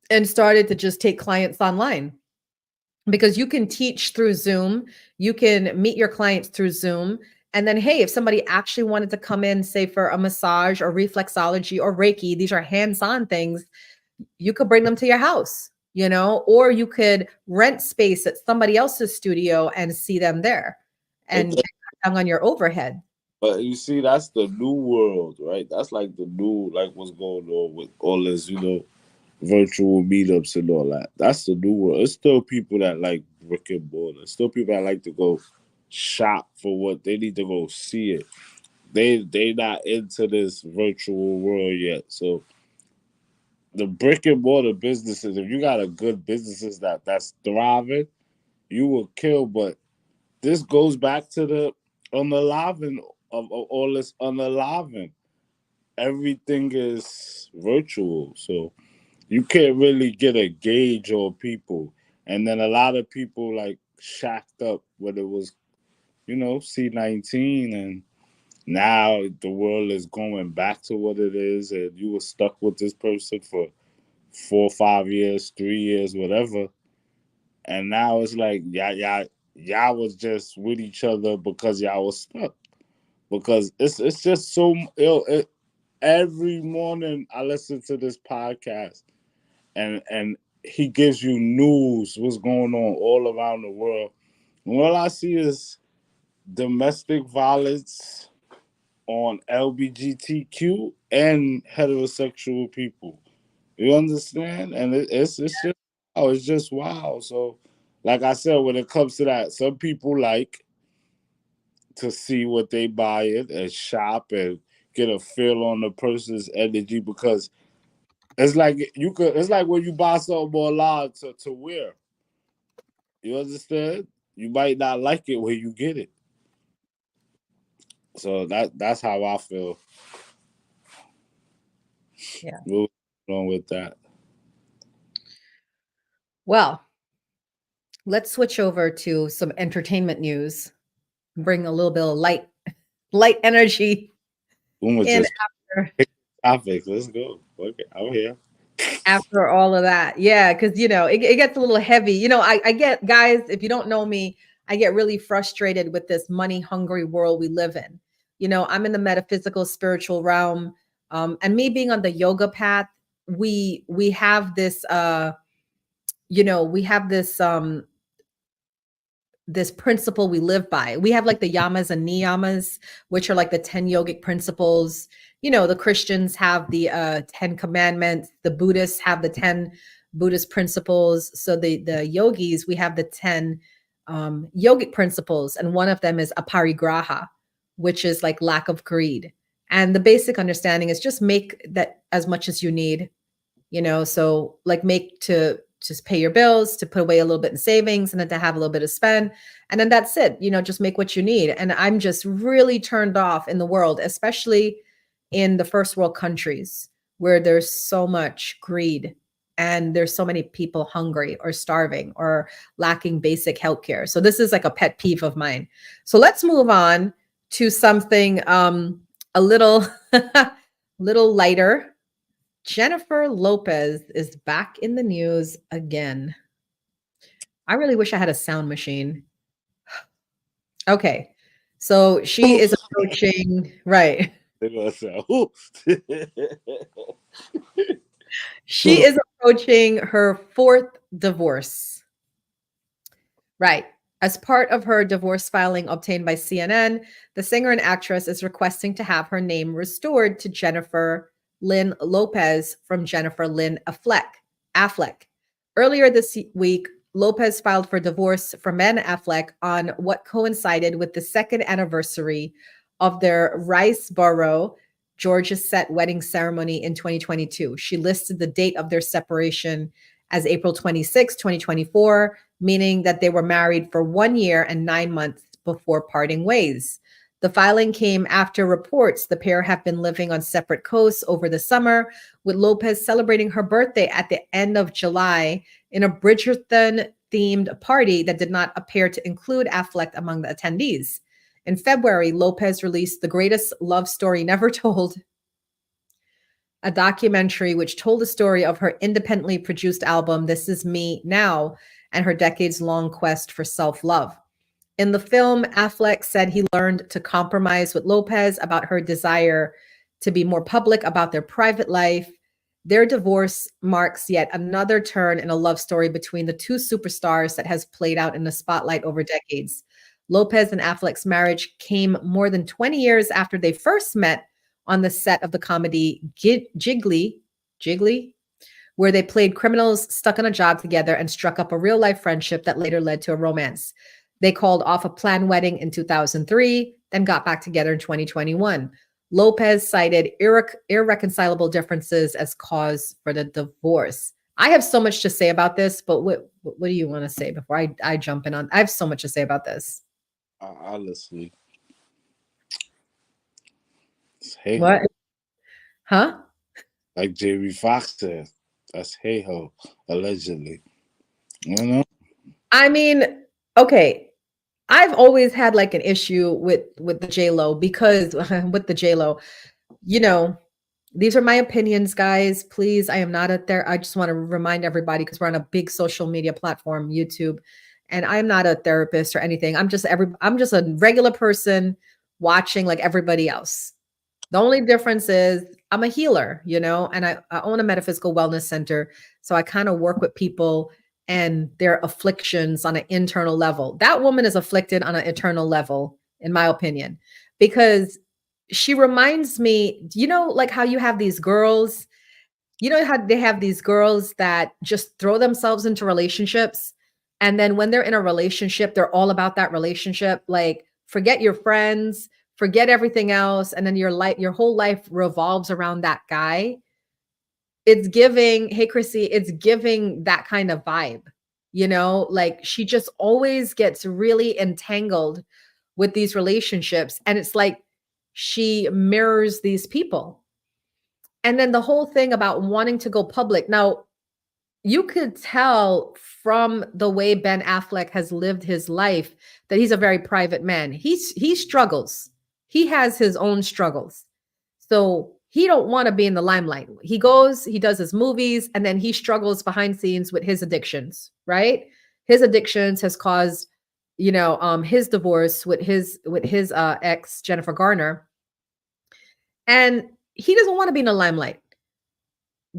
and started to just take clients online because you can teach through Zoom, you can meet your clients through Zoom. And then, hey, if somebody actually wanted to come in, say for a massage or reflexology or Reiki, these are hands on things, you could bring them to your house, or you could rent space at somebody else's studio and see them there and It, cut down on your overhead. but you see, that's the new world, right? That's like the new, like what's going on with all this, virtual meetups and all that. That's the new world. It's still people that like brick and mortar. Still people that like to go shop for what they need to go see it. They not into this virtual world yet. So the brick and mortar businesses, if you got a good businesses that's thriving, you will kill. But this goes back to the unaliving of all this unaliving. Everything is virtual, so you can't really get a gauge on people. And then a lot of people like shacked up when it was, C-19, and now the world is going back to what it is, and you were stuck with this person for 4 or 5 years, 3 years, whatever. And now it's like y'all was just with each other because y'all was stuck. Because it's just so every morning I listen to this podcast and he gives you news what's going on all around the world. And all I see is domestic violence on LGBTQ and heterosexual people. You understand? And it's just wow. So, like I said, when it comes to that, some people like to see what they buy it and shop and get a feel on the person's energy because it's like it's like when you buy something online to wear. You understand? You might not like it when you get it. So that's how I feel. Yeah. Moving on with that. Well, let's switch over to some entertainment news. Bring a little bit of light energy Uma in just pick topics. Let's go. Okay, I'm here. after all of that. Yeah, because it gets a little heavy. I get, guys, if you don't know me, I get really frustrated with this money hungry world we live in. I'm in the metaphysical spiritual realm. And me being on the yoga path, we have this we have this principle we live by. We have like the yamas and niyamas, which are like the 10 yogic principles. The Christians have the 10 commandments, the Buddhists have the 10 Buddhist principles. So the yogis, we have the 10 yogic principles, and one of them is aparigraha, which is like lack of greed. And the basic understanding is just make that as much as you need, so like make to just pay your bills, to put away a little bit in savings, and then to have a little bit of spend, and then that's it. Just make what you need. And I'm just really turned off in the world, especially in the first world countries where there's so much greed and there's so many people hungry or starving or lacking basic healthcare. So this is like a pet peeve of mine. So let's move on to something a little little lighter. Jennifer Lopez is back in the news again. I really wish I had a sound machine. Okay. So she is approaching, right. They're gonna say, "Ooh." She is approaching her fourth divorce. Right. As part of her divorce filing obtained by CNN, the singer and actress is requesting to have her name restored to Jennifer Lynn Lopez from Jennifer Lynn Affleck. Earlier this week, Lopez filed for divorce from Ben Affleck on what coincided with the second anniversary of their Riceboro, Georgia set wedding ceremony in 2022. She listed the date of their separation as April 26, 2024, meaning that they were married for 1 year and 9 months before parting ways. The filing came after reports the pair have been living on separate coasts over the summer, with Lopez celebrating her birthday at the end of July in a Bridgerton-themed party that did not appear to include Affleck among the attendees. In February, Lopez released The Greatest Love Story Never Told, a documentary which told the story of her independently produced album, This Is Me Now, and her decades-long quest for self-love. In the film, Affleck said he learned to compromise with Lopez about her desire to be more public about their private life. Their divorce marks yet another turn in a love story between the two superstars that has played out in the spotlight over decades. Lopez and Affleck's marriage came more than 20 years after they first met on the set of the comedy Jiggly, where they played criminals stuck on a job together and struck up a real-life friendship that later led to a romance. They called off a planned wedding in 2003, then got back together in 2021. Lopez cited irreconcilable differences as cause for the divorce. I have so much to say about this, but what do you want to say before I jump in on? I have so much to say about this. Honestly, hey What? ho. Huh? Like Jamie Foxx said, that's hey ho, allegedly. You know? I mean, okay. I've always had like an issue with the J Lo because with the J Lo, you know, these are my opinions, guys. Please, I am not a there. I just want to remind everybody because we're on a big social media platform, YouTube, and I'm not a therapist or anything. I'm just a regular person watching like everybody else. The only difference is I'm a healer, and I own a metaphysical wellness center. So I kind of work with people and their afflictions on an internal level. That woman is afflicted on an internal level, in my opinion, because she reminds me, like how you have these girls, how they have these girls that just throw themselves into relationships. And then when they're in a relationship, they're all about that relationship. Like, forget your friends, forget everything else. And then your whole life revolves around that guy. It's giving, hey, Chrissy, it's giving that kind of vibe, like she just always gets really entangled with these relationships. And it's like she mirrors these people. And then the whole thing about wanting to go public. Now, you could tell from the way Ben Affleck has lived his life that he's a very private man. He struggles. He has his own struggles. So he don't want to be in the limelight. He goes, he does his movies, and then he struggles behind scenes with his addictions, right? His addictions has caused, his divorce with his ex, Jennifer Garner. And he doesn't want to be in the limelight.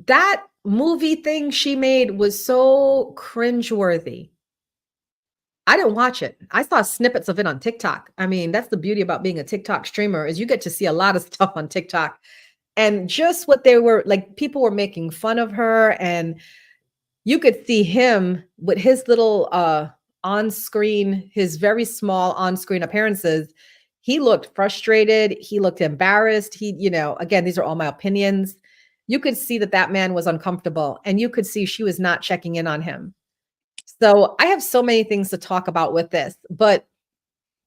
That movie thing she made was so cringeworthy. I didn't watch it. I saw snippets of it on TikTok. I mean, that's the beauty about being a TikTok streamer is you get to see a lot of stuff on TikTok. And just what they were like, people were making fun of her, and you could see him with his little on-screen, his very small on-screen appearances. He looked frustrated. He looked embarrassed. Again, these are all my opinions. You could see that man was uncomfortable, and you could see she was not checking in on him. So I have so many things to talk about with this, but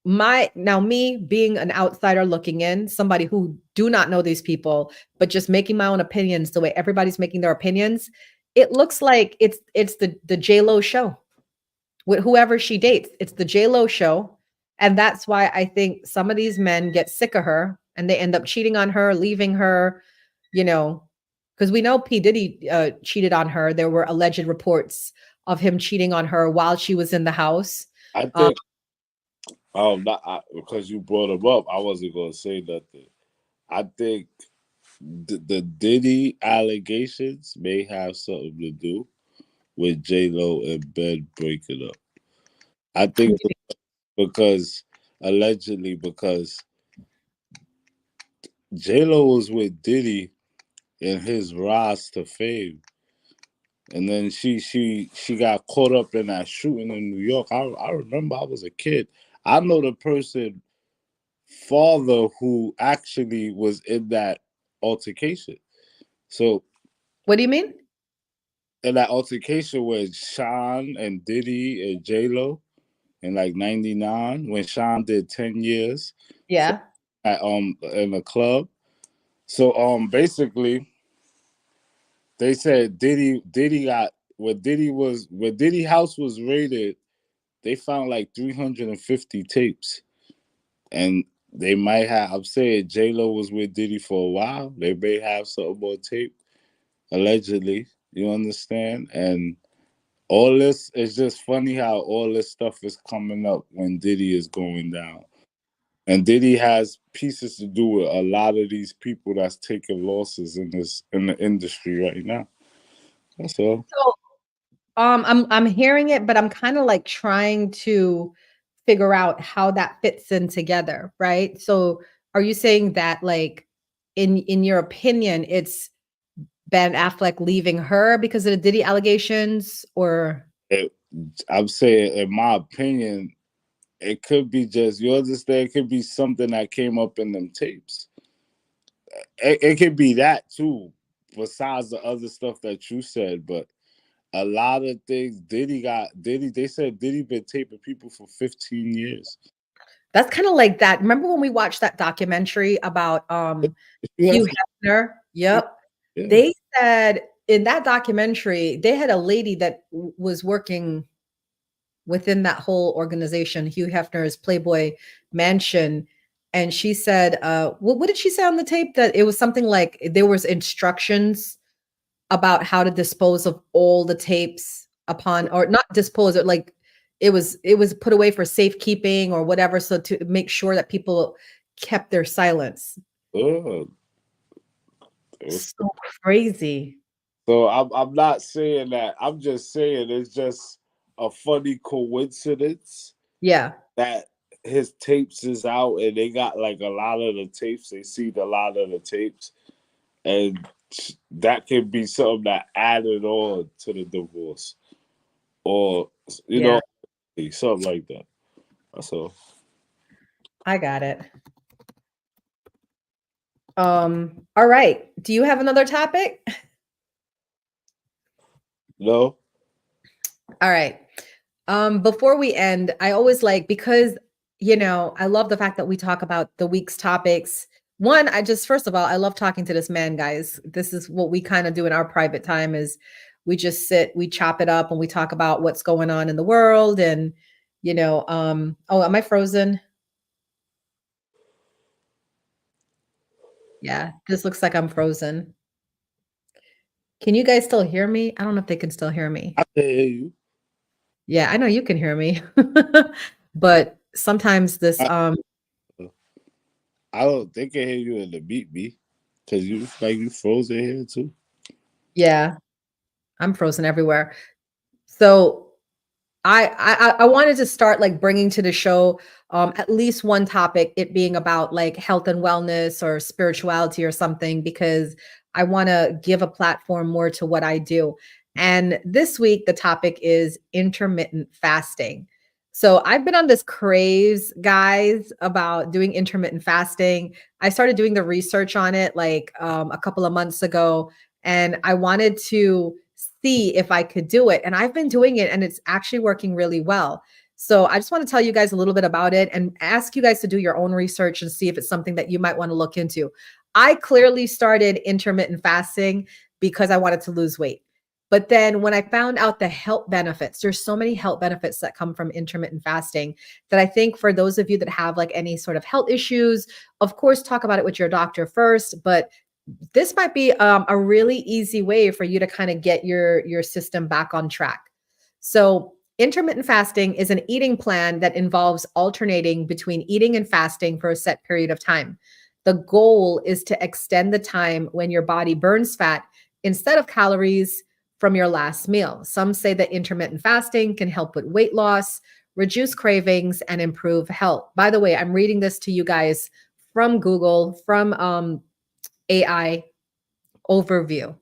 me being an outsider looking in, somebody who do not know these people, but just making my own opinions the way everybody's making their opinions, it looks like it's the J-Lo show with whoever she dates. It's the J-Lo show. And that's why I think some of these men get sick of her and they end up cheating on her, leaving her, because we know P. Diddy cheated on her. There were alleged reports of him cheating on her while she was in the house. I think, because you brought him up, I wasn't going to say nothing. I think the Diddy allegations may have something to do with J Lo and Ben breaking up. I think because allegedly because J Lo was with Diddy in his rise to fame, and then she got caught up in that shooting in New York. I remember I was a kid. I know the person father who actually was in that altercation. So What do you mean? in that altercation with Sean and Diddy and J Lo in like '99 when Sean did 10 years Yeah. at in a club. So basically they said Diddy got when Diddy house was raided, they found like 350 tapes. And they might have I'm saying J Lo was with Diddy for a while. They may have something more tape, allegedly. You understand? And all this is just funny how all this stuff is coming up when Diddy is going down. And Diddy has pieces to do with a lot of these people that's taking losses in the industry right now. That's all. So, I'm hearing it, but I'm kind of like trying to figure out how that fits in together, right? So, are you saying that like in your opinion, it's Ben Affleck leaving her because of the Diddy allegations, or It, I'm saying, in my opinion, it could be just you understand. It could be something that came up in them tapes. It could be that too, besides the other stuff that you said. But a lot of things Diddy. They said Diddy been taping people for 15 years. that's kind of like that. Remember when we watched that documentary about You have Hugh to, Hefner? Yep. yeah. They said in that documentary, they had a lady that was working within that whole organization, Hugh Hefner's Playboy Mansion. And she said, what did she say on the tape? That it was something like there was instructions about how to dispose of all the tapes upon, or not dispose it, like it was put away for safekeeping or whatever, so to make sure that people kept their silence. Uh, So crazy. so I'm not saying that. I'm just saying it's just a funny coincidence Yeah. that his tapes is out and they got like a lot of the tapes. They see a lot of the tapes, and that could be something that added on to the divorce, or you Yeah, know, something like that. That's all. I got it. All right. Do you have another topic? No, All right. Before we end, I always like, because I love the fact that we talk about the week's topics. One, I just first of all, I love talking to this man, guys. This is what we kind of do in our private time is we just sit, we chop it up and we talk about what's going on in the world and oh, am I frozen? Yeah, this looks like I'm frozen. Can you guys still hear me? I don't know if they can still hear me. I can hear you. Yeah, I know you can hear me. But sometimes this I don't think I hear you in the Meetme because you like you frozen here too. yeah, I'm frozen everywhere. So I wanted to start like bringing to the show at least one topic, it being about like health and wellness or spirituality or something, because I want to give a platform more to what I do. And this week the topic is intermittent fasting. So I've been on this craze, guys, about doing intermittent fasting. I started doing the research on it like a couple of months ago, and I wanted to see if I could do it. And I've been doing it and it's actually working really well. So I just want to tell you guys a little bit about it and ask you guys to do your own research and see if it's something that you might want to look into. I clearly started intermittent fasting because I wanted to lose weight. But then when I found out the health benefits, there's so many health benefits that come from intermittent fasting that I think for those of you that have like any sort of health issues, of course, talk about it with your doctor first. But this might be a really easy way for you to kind of get your system back on track. So intermittent fasting is an eating plan that involves alternating between eating and fasting for a set period of time. The goal is to extend the time when your body burns fat instead of calories from your last meal. Some say that intermittent fasting can help with weight loss, reduce cravings, and improve health. By the way, I'm reading this to you guys from Google, from AI overview.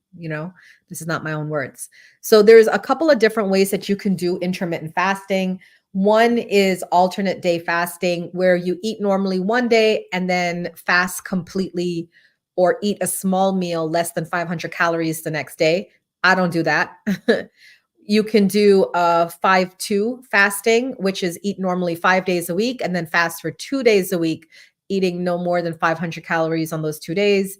This is not my own words. So there's a couple of different ways that you can do intermittent fasting. One is alternate day fasting, where you eat normally one day and then fast completely, or eat a small meal less than 500 calories the next day. I don't do that. You can do 5-2 fasting, which is eat normally 5 days a week and then fast for 2 days a week, eating no more than 500 calories on those 2 days.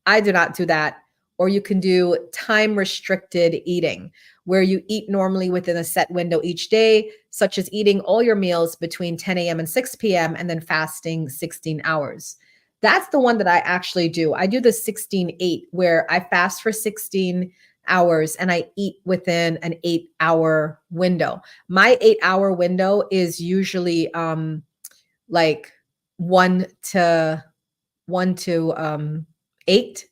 I do not do that. Or you can do time restricted eating, where you eat normally within a set window each day, such as eating all your meals between 10 a.m. and 6 p.m. and then fasting 16 hours. That's the one that I actually do. I do the 16-8, where I fast for 16 hours and I eat within an 8-hour window. My 8-hour window is usually like 1 to 8.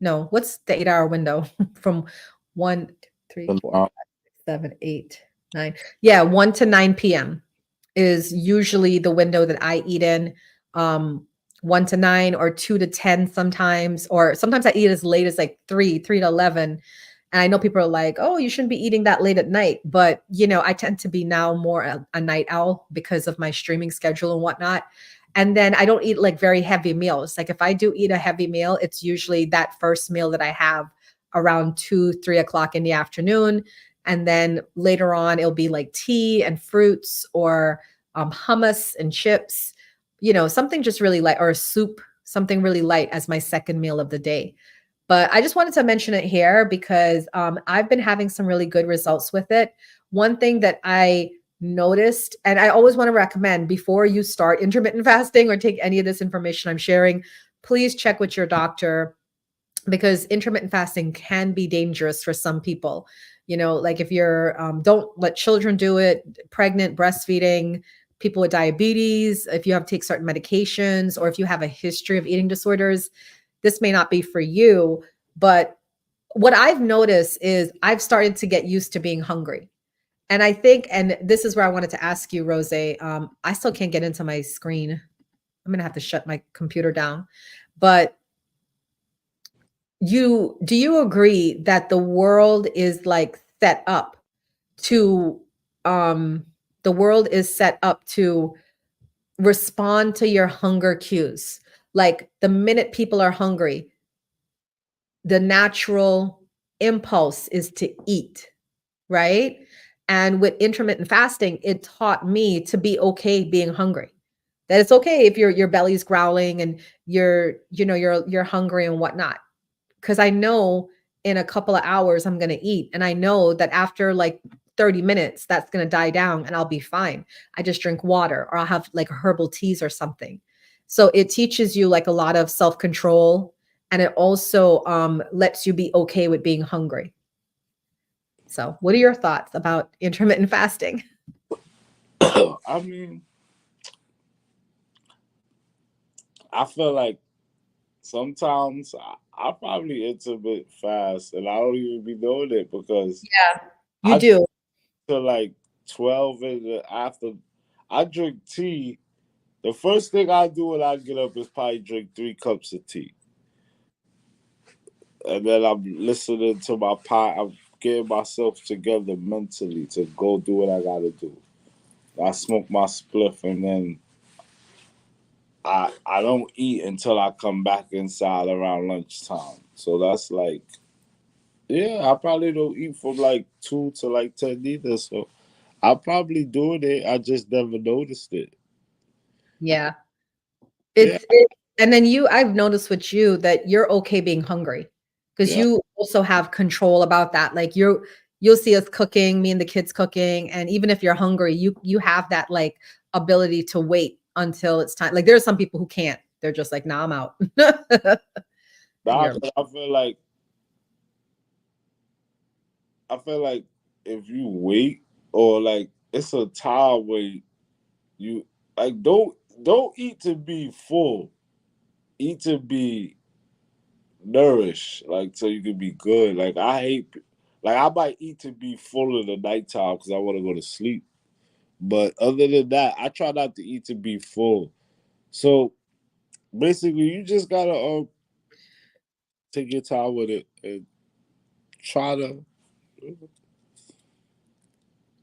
No, what's the 8-hour window? From 1, 2, 3, 4, 5, 6, 7, 8, 9. Yeah, 1 to 9 p.m. is usually the window that I eat in. 1 to 9 or 2 to 10 sometimes, or sometimes I eat as late as like 3 to 11. And I know people are like, oh, you shouldn't be eating that late at night. But, I tend to be now more a night owl because of my streaming schedule and whatnot. And then I don't eat like very heavy meals. Like if I do eat a heavy meal, it's usually that first meal that I have around 2, 3 o'clock in the afternoon. And then later on, it'll be like tea and fruits, or hummus and chips, something just really light, or a soup, something really light as my second meal of the day. But I just wanted to mention it here because I've been having some really good results with it. One thing that I noticed, and I always want to recommend before you start intermittent fasting or take any of this information I'm sharing, please check with your doctor, because intermittent fasting can be dangerous for some people. Like if you're, don't let children do it, pregnant, breastfeeding, people with diabetes, if you have to take certain medications, or if you have a history of eating disorders, this may not be for you. But what I've noticed is I've started to get used to being hungry. And I think, and this is where I wanted to ask you, Rosé, I still can't get into my screen. I'm going to have to shut my computer down. But do you agree that the world is like set up to, um, the world is set up to respond to your hunger cues? Like the minute people are hungry, the natural impulse is to eat, right? And with intermittent fasting, it taught me to be okay being hungry. That it's okay if your belly's growling and you're hungry and whatnot. Because I know in a couple of hours I'm gonna eat. And I know that after like 30 minutes, that's gonna die down and I'll be fine. I just drink water, or I'll have like herbal teas or something. So it teaches you like a lot of self-control, and it also lets you be okay with being hungry. So what are your thoughts about intermittent fasting? I mean, I feel like sometimes I probably intermittent fast and I don't even be doing it because Yeah, you I do. till like 12 in the after I drink tea. The first thing I do when I get up is probably drink 3 cups of tea. And then I'm listening to my pot. I'm getting myself together mentally to go do what I gotta do. I smoke my spliff and then I don't eat until I come back inside around lunchtime. So that's like, yeah, I probably don't eat from like 2 to like 10 either. So I probably doing it. I just never noticed it. Yeah. Yeah, And then I've noticed with you that you're okay being hungry, because yeah. you also have control about that. Like you'll see us cooking, me and the kids cooking, and even if you're hungry, you have that like ability to wait until it's time. Like there are some people who can't. They're just like, nah, I'm out. And Nah, you're 'cause I feel like if you wait or like it's a time where you like don't eat to be full. eat to be nourished, like so you can be good. Like I hate, like I might eat to be full in the nighttime because I want to go to sleep. But other than that, I try not to eat to be full. So basically, you just gotta take your time with it and try to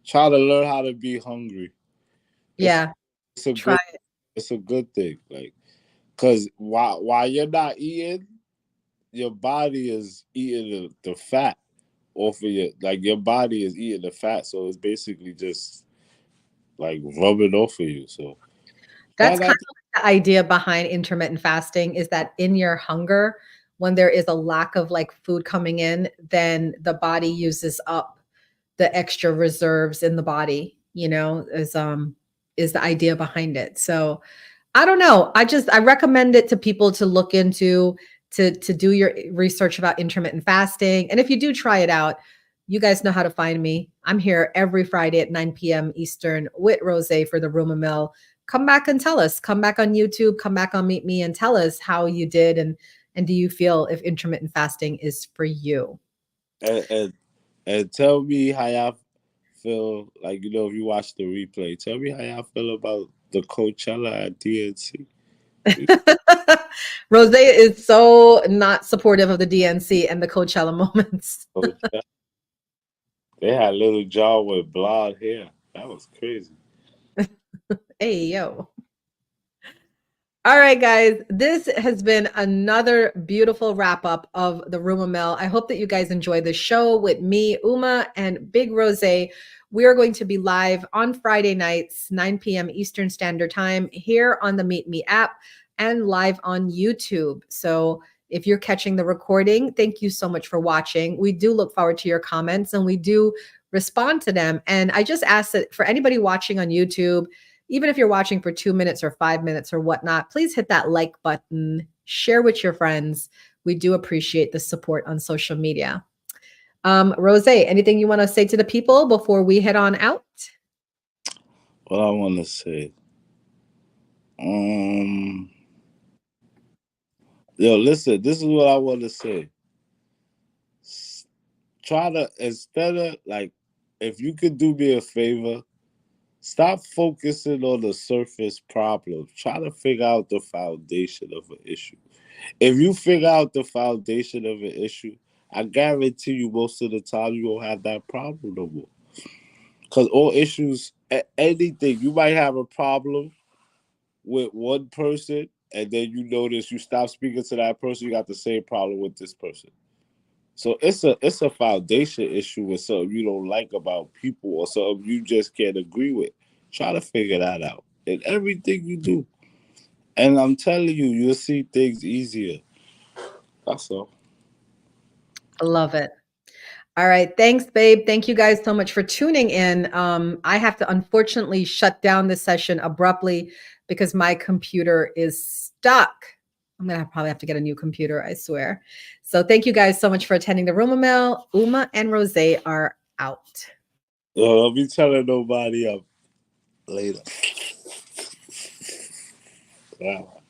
try to learn how to be hungry. It's Yeah, it's a try good it's a good thing. Like because while you're not eating, your body is eating the fat off of your body is eating the fat, so it's basically just like rubbing off of you. So try That's kind not to. of like the idea behind intermittent fasting is that in your hunger, when there is a lack of like food coming in, then the body uses up the extra reserves in the body, is the idea behind it. So I don't know. I recommend it to people to look into to do your research about intermittent fasting. And if you do try it out, you guys know how to find me. I'm here every Friday at 9 p.m. Eastern with Rosé for the RUMA Mill. Come back and tell us. Come back on YouTube, come back on Meetme and tell us how you did and do you feel if intermittent fasting is for you. And tell me how y'all feel. Like if you watch the replay, tell me how y'all feel about the Coachella at DNC. Rosé is so not supportive of the DNC and the Coachella moments. Coachella. They had Little John with blonde hair. That was crazy. Hey, yo. All right, guys, this has been another beautiful wrap up of the RUMA Mill. I hope that you guys enjoy the show with me, Uma, and Big Rosé. We are going to be live on Friday nights, 9 p.m. Eastern Standard Time, here on the Meetme app and live on YouTube. So if you're catching the recording, thank you so much for watching. We do look forward to your comments and we do respond to them. And I just ask that for anybody watching on YouTube, even if you're watching for 2 minutes or 5 minutes or whatnot, please hit that like button, share with your friends. We do appreciate the support on social media. Rosé, anything you want to say to the people before we head on out? What I want to say. Yo, listen. This is what I want to say. Try to instead of like, if you could do me a favor, stop focusing on the surface problems. Try to figure out the foundation of an issue. If you figure out the foundation of an issue, I guarantee you most of the time you won't have that problem no more. Because all issues, anything, you might have a problem with one person, and then you notice you stop speaking to that person, you got the same problem with this person. So it's a foundation issue with something you don't like about people or something you just can't agree with. Try to figure that out in everything you do. And I'm telling you, you'll see things easier. That's all. I love it. All right. Thanks, babe. Thank you guys so much for tuning in. I have to unfortunately shut down this session abruptly because my computer is stuck. I'm going to probably have to get a new computer, I swear. So thank you guys so much for attending the RUMA Mill. Uma and Rosé are out. Don't be telling nobody up later. Wow.